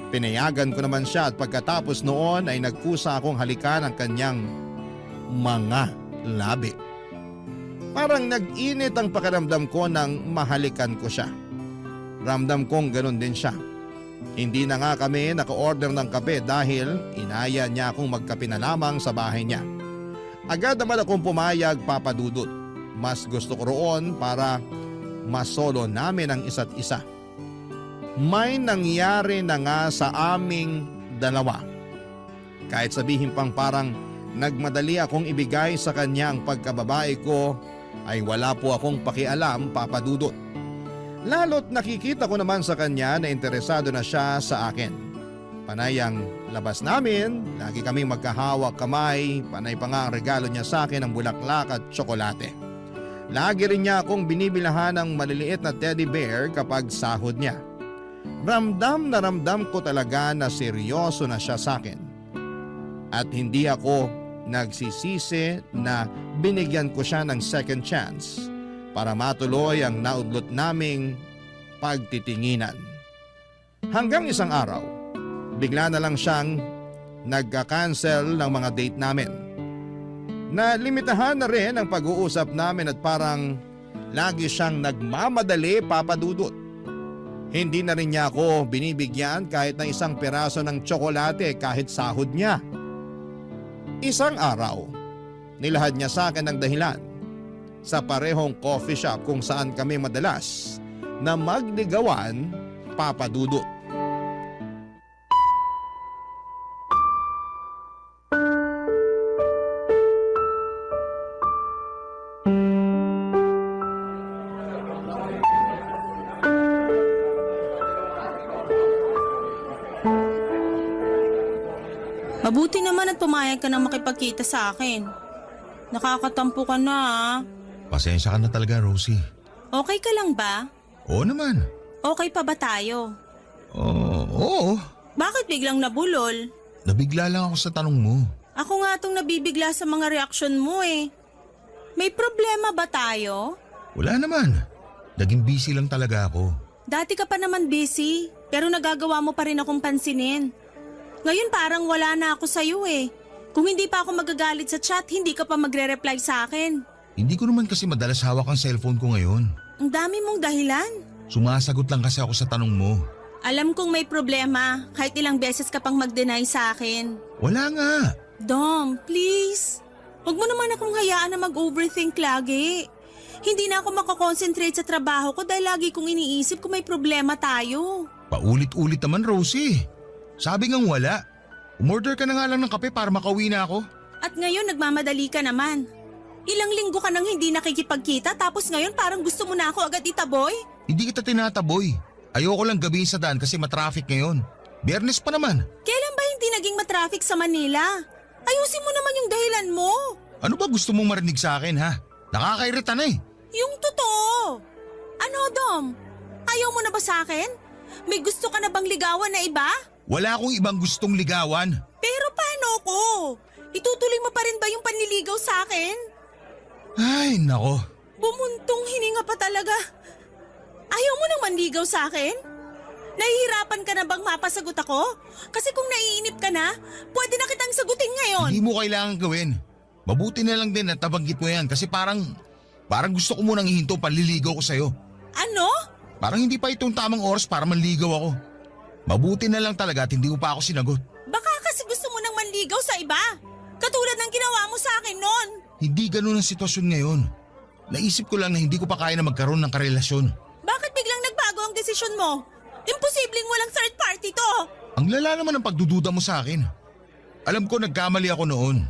Pinayagan ko naman siya at pagkatapos noon ay nagkusa akong halikan ang kanyang mga labi. Parang nag-init ang pakiramdam ko nang mahalikan ko siya. Ramdam kong ganun din siya. Hindi na nga kami naka-order ng kape dahil inaya niya akong magkape na lamang sa bahay niya. Agad naman akong pumayag, Papa Dudut. Mas gusto ko roon para masolo namin ang isa't isa. May nangyari na nga sa aming dalawa. Kahit sabihin pang parang nagmadali akong ibigay sa kanya ang pagkababae ko, ay wala po akong pakialam, Papa Dudut. Lalo't nakikita ko naman sa kanya na interesado na siya sa akin. Panay ang labas namin, lagi kaming magkahawak kamay, panay pa nga ang regalo niya sa akin ng bulaklak at tsokolate. Lagi rin niya akong binibilahan ng maliliit na teddy bear kapag sahod niya. Ramdam na ramdam ko talaga na seryoso na siya sa akin. At hindi ako nagsisisi na binigyan ko siya ng second chance para matuloy ang naudlot naming pagtitinginan. Hanggang isang araw, bigla na lang siyang nagka-cancel ng mga date namin. Nalimitahan na rin ang pag-uusap namin at parang lagi siyang nagmamadali, Papa Dudut. Hindi na rin niya ako binibigyan kahit na isang peraso ng tsokolate kahit sahod niya. Isang araw, nilahad niya sa akin ng dahilan sa parehong coffee shop kung saan kami madalas na magligawan, Papa Dudut. Mabuti naman at pumayag ka na makipagkita sa akin. Nakakatampo ka na ah. Pasensya ka na talaga, Rosie. Okay ka lang ba? Oo naman. Okay pa ba tayo? Oo. Bakit biglang nabulol? Nabigla lang ako sa tanong mo. Ako nga tong nabibigla sa mga reaksyon mo eh. May problema ba tayo? Wala naman. Naging busy lang talaga ako. Dati ka pa naman busy, pero nagagawa mo pa rin akong pansinin. Ngayon parang wala na ako sa'yo eh. Kung hindi pa ako magagalit sa chat, hindi ka pa magre-reply sa akin. Hindi ko naman kasi madalas hawak ang cellphone ko ngayon. Ang dami mong dahilan. Sumasagot lang kasi ako sa tanong mo. Alam kong may problema, kahit ilang beses ka pang mag-deny sa akin. Wala nga. Dom, please. Huwag mo naman akong hayaan na mag-overthink lagi. Hindi na ako makakonsentrate sa trabaho ko dahil lagi kong iniisip kung may problema tayo. Paulit-ulit naman, Rosie. Sabi ngang wala. Umorder ka na nga lang ng kape para makauwi na ako. At ngayon nagmamadali ka naman. Ilang linggo ka nang hindi nakikipagkita tapos ngayon parang gusto mo na ako agad itaboy? Hindi kita tinataboy. Ayoko lang gabihin sa daan kasi matraffic ngayon. Biyernes pa naman. Kailan ba hindi naging matraffic sa Manila? Ayusin mo naman yung dahilan mo. Ano ba gusto mong marinig sa akin ha? Nakakairita na eh. Yung totoo. Ano, Dom? Ayaw mo na ba sa akin? May gusto ka na bang ligawan na iba? Wala akong ibang gustong ligawan. Pero paano ko? Itutuloy mo pa rin ba yung panliligaw sa akin? Ay, nako. Bumuntong hininga pa talaga. Ayaw mo nang manligaw sa akin? Nahihirapan ka na bang mapasagot ako? Kasi kung naiinip ka na, pwede na kitang sagutin ngayon. Hindi mo kailangan gawin. Mabuti na lang din at nabanggit mo yan kasi parang gusto ko munang ihinto panliligaw ko sa'yo. Ano? Parang hindi pa itong tamang oras para manligaw ako. Mabuti na lang talaga at hindi mo pa ako sinagot. Baka kasi gusto mo nang manligaw sa iba. Katulad ng ginawa mo sa akin noon. Hindi ganun ang sitwasyon ngayon. Naisip ko lang na hindi ko pa kaya na magkaroon ng karelasyon. Bakit biglang nagbago ang desisyon mo? Imposibleng walang third party to. Ang lala naman ang pagdududa mo sa akin. Alam ko nagkamali ako noon.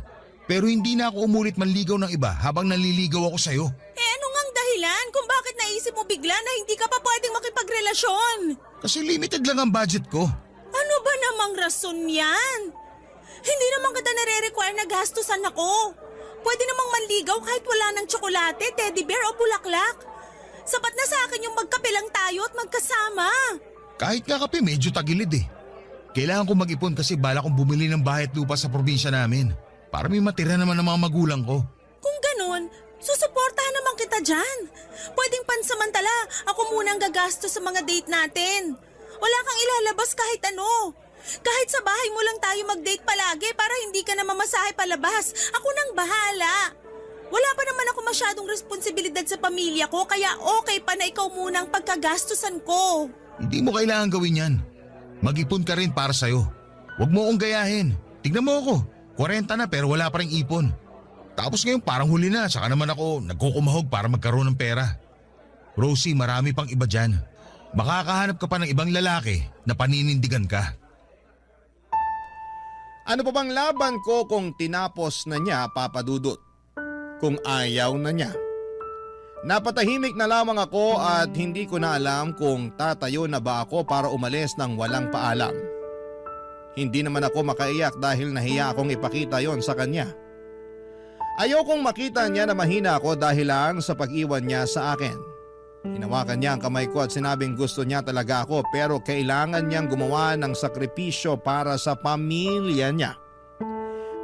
Pero hindi na ako umulit manligaw ng iba habang naliligaw ako sa'yo. Ano ngang dahilan kung bakit naisip mo bigla na hindi ka pa pwedeng makipagrelasyon? Kasi limited lang ang budget ko. Ano ba namang rason yan? Hindi naman kita nare-require na gastusan ako. Pwede namang manligaw kahit wala ng tsokolate, teddy bear o bulaklak. Sapat na sa akin yung magkape lang tayo at magkasama. Kahit nga kape medyo tagilid eh. Kailangan ko mag-ipon kasi bala kong bumili ng bahay at lupa sa probinsya namin. Para may matira naman ng mga magulang ko. Kung ganun, susuportahan naman kita dyan. Pwedeng pansamantala, ako muna ang gagastos sa mga date natin. Wala kang ilalabas kahit ano. Kahit sa bahay mo lang tayo mag-date palagi para hindi ka na mamasahe palabas. Ako nang bahala. Wala pa naman ako masyadong responsibilidad sa pamilya ko kaya okay pa na ikaw muna ang pagkagastusan ko. Hindi mo kailangan gawin yan. Mag-ipon ka rin para sa'yo. Huwag mo akong gayahin. Tignan mo ako. 40 na pero wala pa rin ipon. Tapos ngayon parang huli na, saka naman ako nagkukumahog para magkaroon ng pera. Rosie, marami pang iba dyan. Makakahanap ka pa ng ibang lalaki na paninindigan ka. Ano pa bang laban ko kung tinapos na niya, Papa Dudut? Kung ayaw na niya. Napatahimik na lamang ako at hindi ko na alam kung tatayo na ba ako para umalis ng walang paalam. Hindi naman ako makaiyak dahil nahiya akong ipakita yon sa kanya. Ayokong makita niya na mahina ako dahil lang sa pag-iwan niya sa akin. Hinawakan niya ang kamay ko at sinabing gusto niya talaga ako pero kailangan niyang gumawa ng sakripisyo para sa pamilya niya.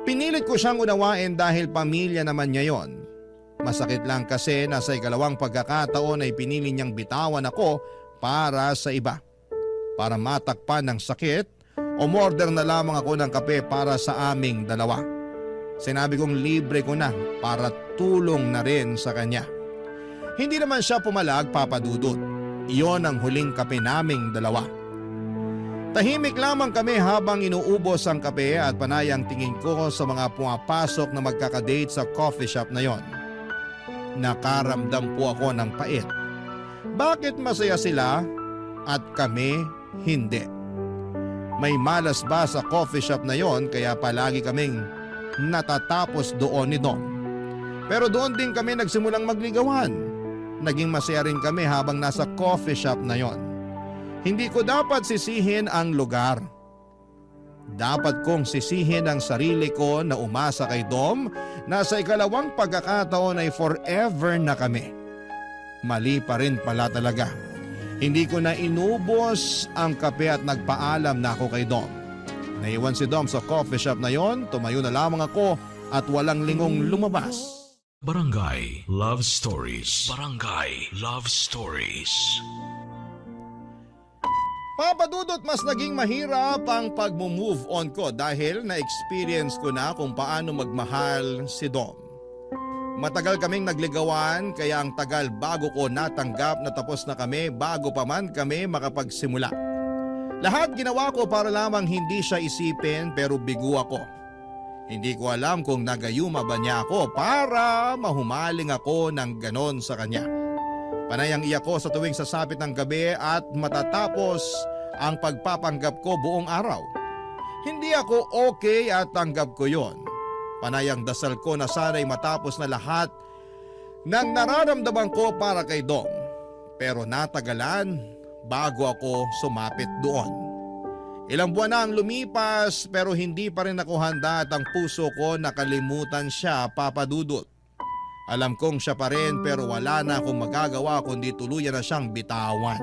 Pinilit ko siyang unawain dahil pamilya naman niya yon. Masakit lang kasi na sa ikalawang pagkakataon ay pinili niyang bitawan ako para sa iba. Para matakpan ng sakit, umorder na lamang ako ng kape para sa aming dalawa. Sinabi kong libre ko na para tulong na rin sa kanya. Hindi naman siya pumalag, Papa Dudut. Iyon ang huling kape naming dalawa. Tahimik lamang kami habang inuubos ang kape at panay ang tingin ko sa mga pumapasok na magkakadate sa coffee shop na yon. Nakaramdam po ako ng pait. Bakit masaya sila at kami hindi? May malas ba sa coffee shop na yon kaya palagi kaming natatapos doon ni Dom. Pero doon din kami nagsimulang magligawan. Naging masaya rin kami habang nasa coffee shop na yon. Hindi ko dapat sisihin ang lugar. Dapat kong sisihin ang sarili ko na umasa kay Dom na sa ikalawang pagkakataon ay forever na kami. Mali pa rin pala talaga. Hindi ko na inubos ang kape at nagpaalam na ako kay Dom. Naiwan si Dom sa coffee shop na yon, tumayo na lamang ako at walang lingong lumabas. Barangay Love Stories. Barangay Love Stories. Papa Dudut, mas naging mahirap ang pag-move on ko dahil na-experience ko na kung paano magmahal si Dom. Matagal kaming nagligawan kaya ang tagal bago ko natanggap na tapos na kami bago pa man kami makapagsimula. Lahat ginawa ko para lamang hindi siya isipin pero bigo ako. Hindi ko alam kung nagayuma ba niya ako para mahumaling ako ng ganon sa kanya. Panay ang iyak ko sa tuwing sasapit ng gabi at matatapos ang pagpapanggap ko buong araw. Hindi ako okay at tanggap ko yon. Panay ang dasal ko na sana'y matapos na lahat ng nararamdaman ko para kay Dom. Pero natagalan bago ako sumapit doon. Ilang buwan na ang lumipas pero hindi pa rin ako handa at ang puso ko nakalimutan siya, Papa Dudut. Alam kong siya pa rin pero wala na akong magagawa kundi tuluyan na siyang bitawan.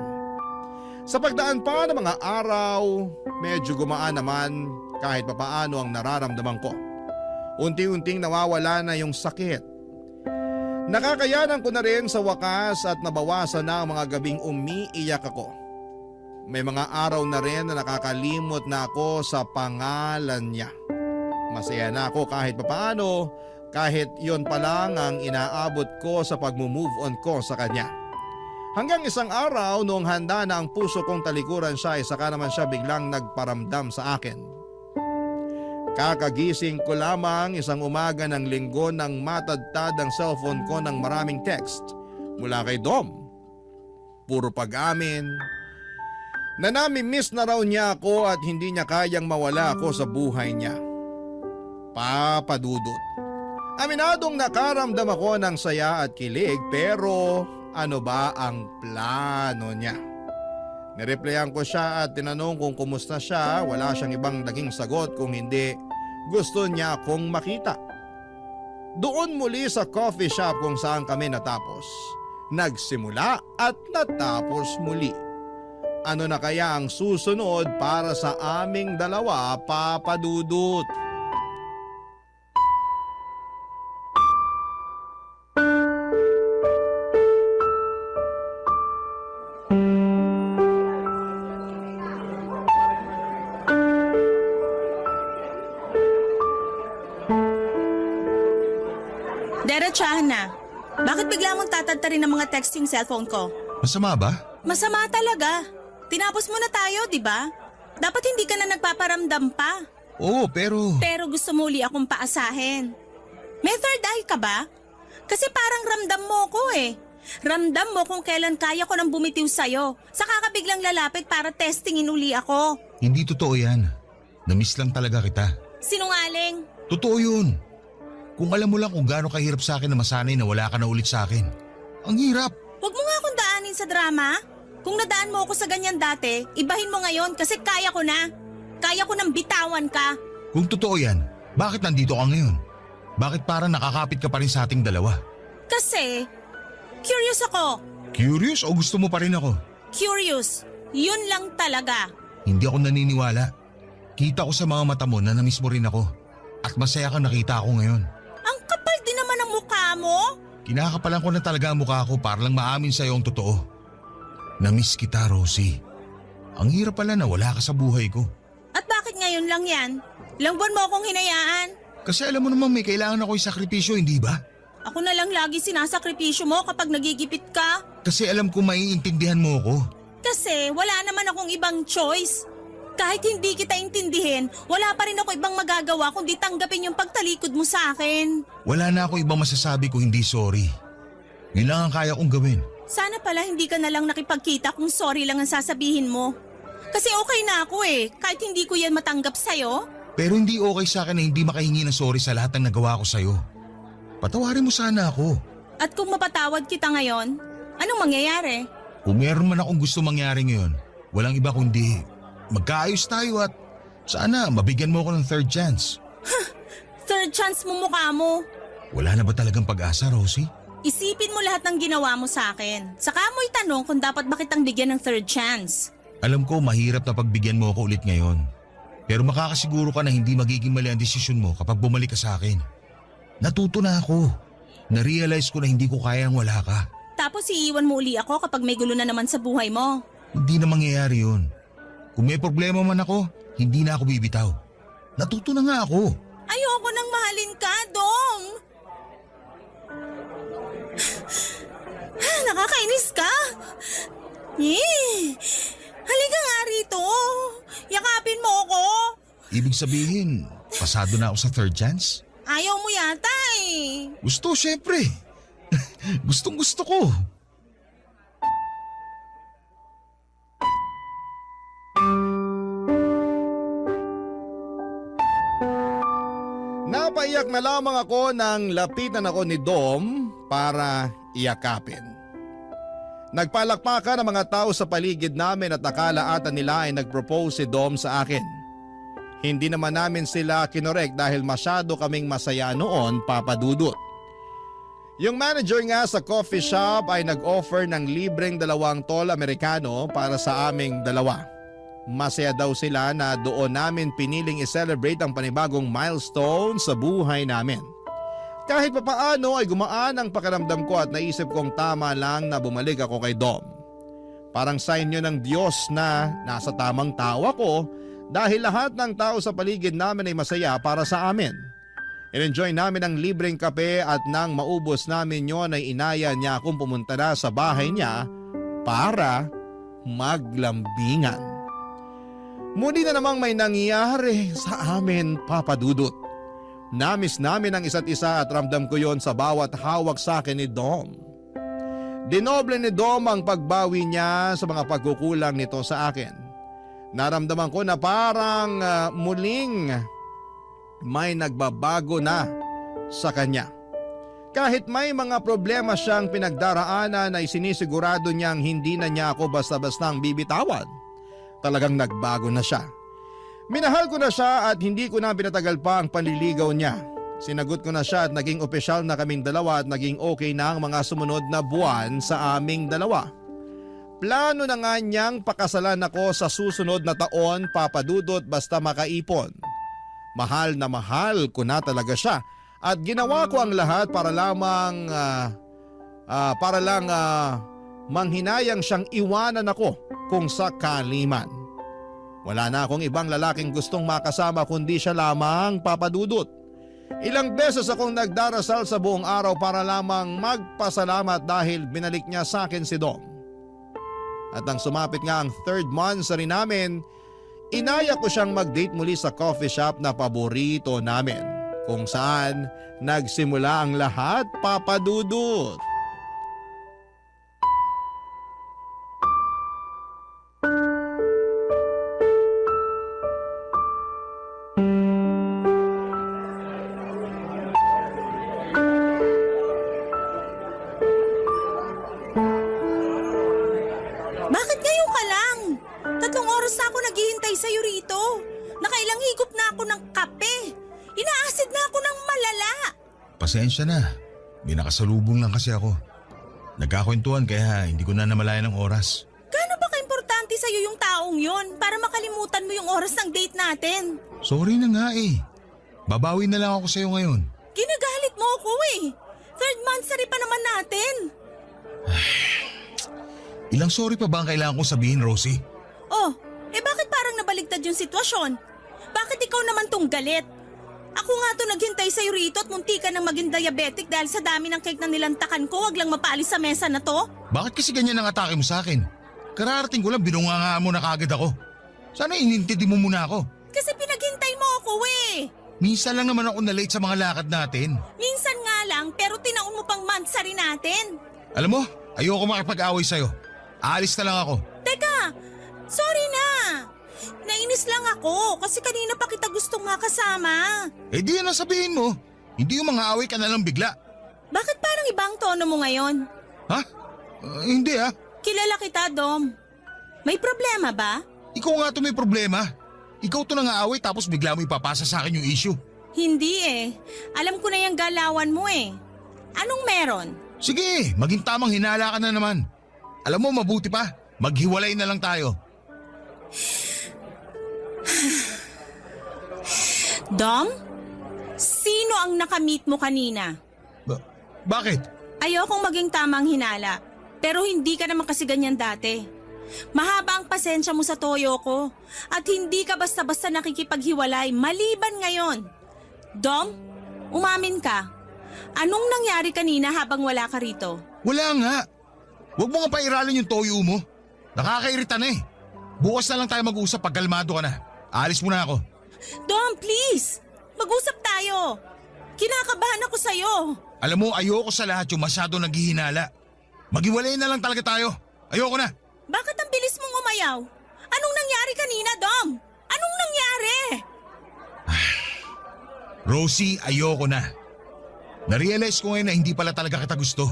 Sa pagdaan pa ng mga araw, medyo gumaan naman kahit papaano ang nararamdaman ko. Unti-unting nawawala na yung sakit. Nakakayanan ko na rin sa wakas at nabawasan na ang mga gabing umiiyak ako. May mga araw na rin na nakakalimot na ako sa pangalan niya. Masaya na ako kahit papaano, kahit yon pa lang ang inaabot ko sa pag-move on ko sa kanya. Hanggang isang araw noong handa na ang puso kong talikuran siya ay saka naman siya biglang nagparamdam sa akin. Kakagising ko lamang isang umaga ng linggo nang matadtad ang cellphone ko ng maraming text mula kay Dom. Puro pag-amin na nami-miss na raw niya ako at hindi niya kayang mawala ako sa buhay niya. Papadudot. Aminadong nakaramdam ako ng saya at kilig pero ano ba ang plano niya? Nireplyan ko siya at tinanong kung kumusta siya. Wala siyang ibang naging sagot kung hindi gusto niya akong makita. Doon muli sa coffee shop kung saan kami natapos. Nagsimula at natapos muli. Ano na kaya ang susunod para sa aming dalawa, papadudot? Diretsahan na. Bakit bigla mong tatadta rin ng mga text yung cellphone ko? Masama ba? Masama talaga. Tinapos mo na tayo, di ba? Dapat hindi ka na nagpaparamdam pa. Oo, pero... Pero gusto mo uli akong paasahin. May third eye ka ba? Kasi parang ramdam mo ko eh. Ramdam mo kung kailan kaya ko nang bumitiw sa'yo. Saka ka biglang lalapit para testingin uli ako. Hindi totoo yan. Namiss lang talaga kita. Sinungaling. Totoo yun. Kung alam mo lang kung gaano kahirap sa akin na masanay na wala ka na ulit sa akin. Ang hirap. Huwag mo nga akong daanin sa drama. Kung nadaan mo ako sa ganyan dati, ibahin mo ngayon kasi kaya ko na. Kaya ko nang bitawan ka. Kung totoo yan, bakit nandito ka ngayon? Bakit parang nakakapit ka pa rin sa ating dalawa? Kasi, curious ako. Curious o gusto mo pa rin ako? Curious. Yun lang talaga. Hindi ako naniniwala. Kita ko sa mga mata mo na namiss mo rin ako. At masaya kang nakita ako ngayon. Ang kapal din naman ang mukha mo. Kinakapalan ko na talaga ang mukha ko para lang maamin sa'yo ang totoo. Namiss kita, Rosie. Ang hirap pala na wala ka sa buhay ko. At bakit ngayon lang yan? Ilang buwan mo akong hinayaan? Kasi alam mo naman may kailangan ako isakripisyo, hindi ba? Ako na lang lagi sinasakripisyo mo kapag nagigipit ka. Kasi alam ko maiintindihan mo ako. Kasi wala naman akong ibang choice. Kahit hindi kita intindihin, wala pa rin ako ibang magagawa kundi tanggapin yung pagtalikod mo sa akin. Wala na ako ibang masasabi kung hindi sorry. Yun lang ang kaya kong gawin. Sana pala hindi ka na lang nakipagkita kung sorry lang ang sasabihin mo. Kasi okay na ako eh, kahit hindi ko yan matanggap sa'yo. Pero hindi okay sa akin na hindi makahingi ng sorry sa lahat ng nagawa ko sa'yo. Patawarin mo sana ako. At kung mapatawad kita ngayon, anong mangyayari? Kung meron man akong gusto mangyari ngayon, walang iba kundi magkaayos tayo at sana mabigyan mo ako ng third chance. Third chance mo mukha mo. Wala na ba talagang pag-asa, Rosie? Isipin mo lahat ng ginawa mo sa akin. Saka mo itanong kung dapat ba kitang bigyan ng third chance. Alam ko mahirap na pagbigyan mo ako ulit ngayon. Pero makakasiguro ka na hindi magiging mali ang desisyon mo kapag bumalik ka sa akin. Natuto na ako. Na-realize ko na hindi ko kayang wala ka. Tapos iiwan mo uli ako kapag may gulo na naman sa buhay mo. Hindi na mangyayari yun. Kung may problema man ako, hindi na ako bibitaw. Natuto na nga ako. Ayoko nang mahalin ka, Dong. Nakakainis ka. Halika nga rito. Yakapin mo ako. Ibig sabihin, pasado na ako sa third chance? Ayaw mo yata eh. Gusto, syempre. Gustong gusto ko. Napaiyak na lamang ako nang lapitan ako ni Dom para iyakapin. Nagpalakpakan ang mga tao sa paligid namin at akala ata nila ay nag-propose si Dom sa akin. Hindi naman namin sila kinorek dahil masyado kaming masaya noon, papadudot. Yung manager nga sa coffee shop ay nag-offer ng libreng $2 Amerikano para sa aming dalawa. Masaya daw sila na doon namin piniling i-celebrate ang panibagong milestone sa buhay namin. Kahit papaano ay gumaan ang pakiramdam ko at naisip kong tama lang na bumalik ako kay Dom. Parang sign yun ng Diyos na nasa tamang tao ako dahil lahat ng tao sa paligid namin ay masaya para sa amin. In-enjoy namin ang libreng kape at nang maubos namin yon ay inaya niya akong pumunta na sa bahay niya para maglambingan. Muli na namang may nangyari sa amin, Papa Dudut. Namiss namin ang isa't isa at ramdam ko yon sa bawat hawak sa akin ni Dom. Dinoble ni Dom ang pagbawi niya sa mga pagkukulang nito sa akin. Naramdaman ko na parang muling may nagbabago na sa kanya. Kahit may mga problema siyang pinagdaraanan ay sinisigurado niyang hindi na niya ako basta-bastang bibitawan. Talagang nagbago na siya. Minahal ko na siya at hindi ko na pinatagal pa ang panliligaw niya. Sinagot ko na siya at naging opisyal na kaming dalawa at naging okay na ang mga sumunod na buwan sa aming dalawa. Plano na nga niyang pakasalan ako sa susunod na taon, Papa Dudut, basta makaipon. Mahal na mahal ko na talaga siya at ginawa ko ang lahat para lamang manghinayang siyang iwanan ako kung sakali man. Wala na akong ibang lalaking gustong makasama kundi siya lamang, Papa Dudut. Ilang beses akong nagdarasal sa buong araw para lamang magpasalamat dahil binalik niya sa akin si Dom. At nang sumapit nga ang 3rd month rin namin, inaya ko siyang mag-date muli sa coffee shop na paborito namin, kung saan nagsimula ang lahat, Papa Dudut. Bakit ngayon ka lang? 3 oras na ako naghihintay sa'yo rito. Nakailang higop na ako ng kape. Inaasid na ako ng malala. Pasensya na. May nakasalubong lang kasi ako. Nagkakwentuhan kaya hindi ko na namalayan ng oras. Gaano ba ka-importante sa'yo yung taong yon para makalimutan mo yung oras ng date natin? Sorry na nga eh. Babawi na lang ako sa'yo ngayon. Ginagalit mo ako eh. 3rd monthsary pa naman natin. Ilang sorry pa ba ang kailangan kong sabihin, Rosie? Oh, bakit parang nabaligtad yung sitwasyon? Bakit ikaw naman tong galit? Ako nga to naghintay sa'yo rito at munti ka nang maging diabetic dahil sa dami ng cake na nilantakan ko, wag lang mapaalis sa mesa na to. Bakit kasi ganyan ang atake mo sa akin? Kararating ko lang binungangaan mo na kagad ako. Sana inintindi mo muna ako. Kasi pinaghintay mo ako eh. Minsan lang naman ako na-late sa mga lakad natin. Minsan nga lang pero tinaon mo pang monthsary natin. Alam mo, ayoko makipag-away sa'yo. Aalis na lang ako. Teka, sorry na. Nainis lang ako kasi kanina pa kita gustong makasama. Di yan ang sabihin mo. Hindi yung mga away ka na lang bigla. Bakit parang ibang tono mo ngayon? Ha? Hindi ah. Kilala kita, Dom. May problema ba? Ikaw nga to may problema. Ikaw to nang-aaway tapos bigla mo ipapasa sa akin yung issue. Hindi eh. Alam ko na yung galawan mo eh. Anong meron? Sige, maging tamang hinala ka na naman. Alam mo, mabuti pa. Maghiwalay na lang tayo. Dom? Sino ang nakamit mo kanina? Bakit? Ayokong maging tamang hinala. Pero hindi ka naman kasi ganyan dati. Mahaba ang pasensya mo sa toyo ko. At hindi ka basta-basta nakikipaghiwalay maliban ngayon. Dom, umamin ka. Anong nangyari kanina habang wala ka rito? Wala nga. Huwag mo nga pairalin yung toyo mo. Nakakairita na eh. Bukas na lang tayo mag-usap pag kalmado ka na. Alis muna ako. Dom, please. Mag-usap tayo. Kinakabahan ako sa'yo. Alam mo, ayoko sa lahat yung masyado naghihinala. Maghiwalay na lang talaga tayo. Ayoko na. Bakit ang bilis mong umayaw? Anong nangyari kanina, Dom? Anong nangyari? Rosie, ayoko na. Narealize ko ngayon na hindi pala talaga kita gusto.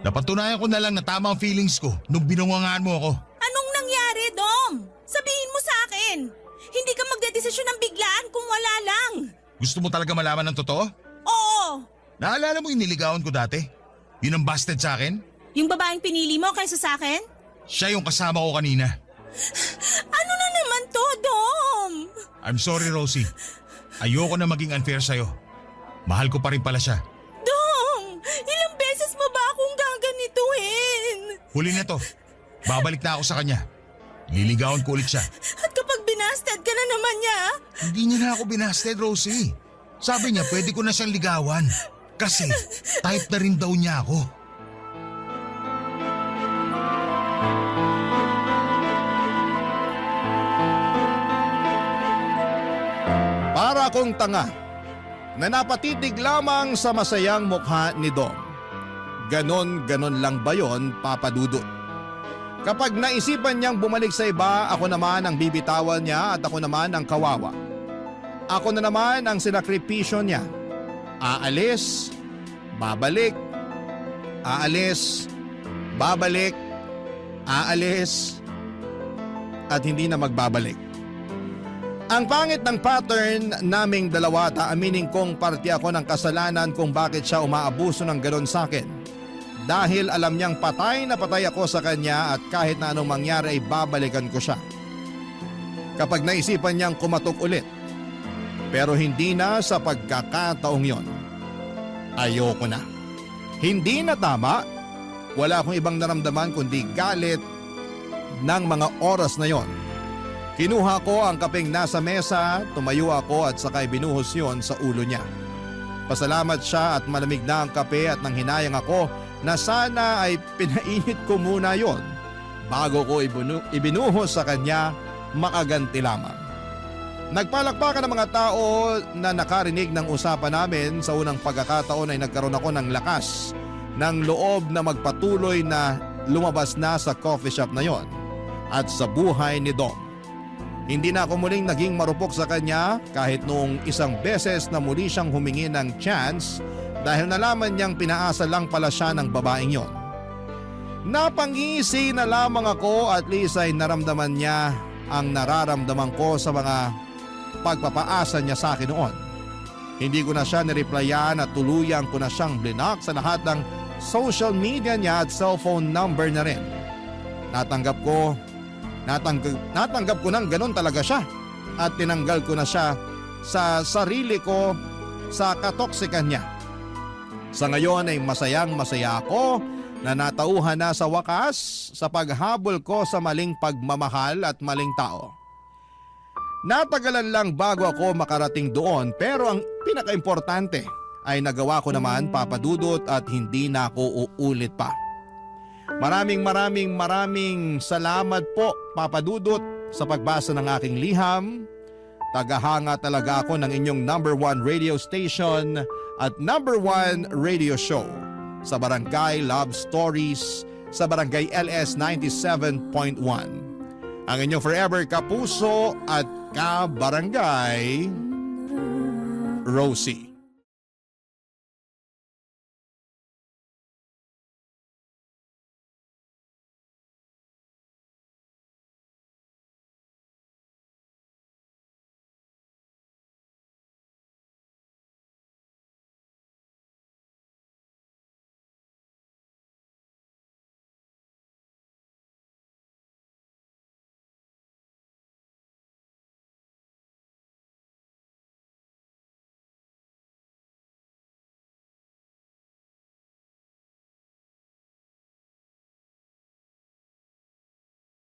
Napatunayan ko na lang na tama ang feelings ko nung binungangaan mo ako. Anong nangyari, Dom? Sabihin mo sa akin. Hindi ka magdedesisyon ng biglaan kung wala lang. Gusto mo talaga malaman ng totoo? Oo. Naalala mo yung niligawan ko dati? Yun ang busted sa akin? Yung babaeng pinili mo kaysa sa akin? Siya yung kasama ko kanina. Ano na naman to, Dom? I'm sorry, Rosie. Ayoko na maging unfair sa'yo. Mahal ko pa rin pala siya. Dom, ilang beses mo ba akong gaganituhin? Huli na to. Babalik na ako sa kanya. Liligawan ko ulit siya. At kapag binasted ka na naman niya, Hindi niya na ako binasted, Rosie. Sabi niya pwede ko na siyang ligawan. Kasi type na rin daw niya ako. Para akong tanga na napatitig lamang sa masayang mukha ni Dom. Ganon lang ba yon, Papa Dudut? Kapag naisipan niyang bumalik sa iba, ako naman ang bibitawan niya at ako naman ang kawawa. Ako na naman ang sinakripisyo niya. Aalis, babalik, aalis, babalik, aalis, at hindi na magbabalik. Ang pangit ng pattern naming dalawa, aminin kong parte ako ng kasalanan kung bakit siya umaabuso ng ganon sa akin. Dahil alam niyang patay na patay ako sa kanya at kahit na anong mangyari ay babalikan ko siya. Kapag naisipan niyang kumatok ulit, pero hindi na sa pagkakataong yon. Ayoko na. Hindi na tama. Wala akong ibang naramdaman kundi galit ng mga oras na yon. Kinuha ko ang kapeng nasa mesa, tumayo ako at sakay binuhos yon sa ulo niya. Pasalamat siya at malamig na ang kape at nang hinayang ako na sana ay pinainit ko muna yon bago ko ibinuhos sa kanya, makaganti lamang. Nagpalakpakan ng mga tao na nakarinig ng usapan namin. Sa unang pagkakataon ay nagkaroon ako ng lakas ng loob na magpatuloy na lumabas na sa coffee shop na yon at sa buhay ni Dom. Hindi na ako muling naging marupok sa kanya kahit noong isang beses na muli siyang humingi ng chance dahil nalaman niyang pinaasa lang pala siya ng babaeng yon. Napangisi na lamang ako at least ay naramdaman niya ang nararamdaman ko sa mga pagpapaasa niya sa akin noon. Hindi ko na siya nireplyan at tuluyang ko na siyang blinak sa lahat ng social media niya at cellphone number na rin. Natanggap ko ng ganun talaga siya at tinanggal ko na siya sa sarili ko sa katoksikan niya. Sa ngayon ay masayang-masaya ako na natauhan na sa wakas sa paghabol ko sa maling pagmamahal at maling tao. Natagalan lang bago ako makarating doon pero ang pinaka-importante ay nagawa ko naman, Papa Dudut, at hindi na ako uulit pa. Maraming salamat po, Papa Dudut, sa pagbasa ng aking liham. Tagahanga talaga ako ng inyong #1 radio station at #1 radio show sa Barangay Love Stories sa Barangay LS 97.1. Ang inyong forever kapuso at kabarangay, Rosie.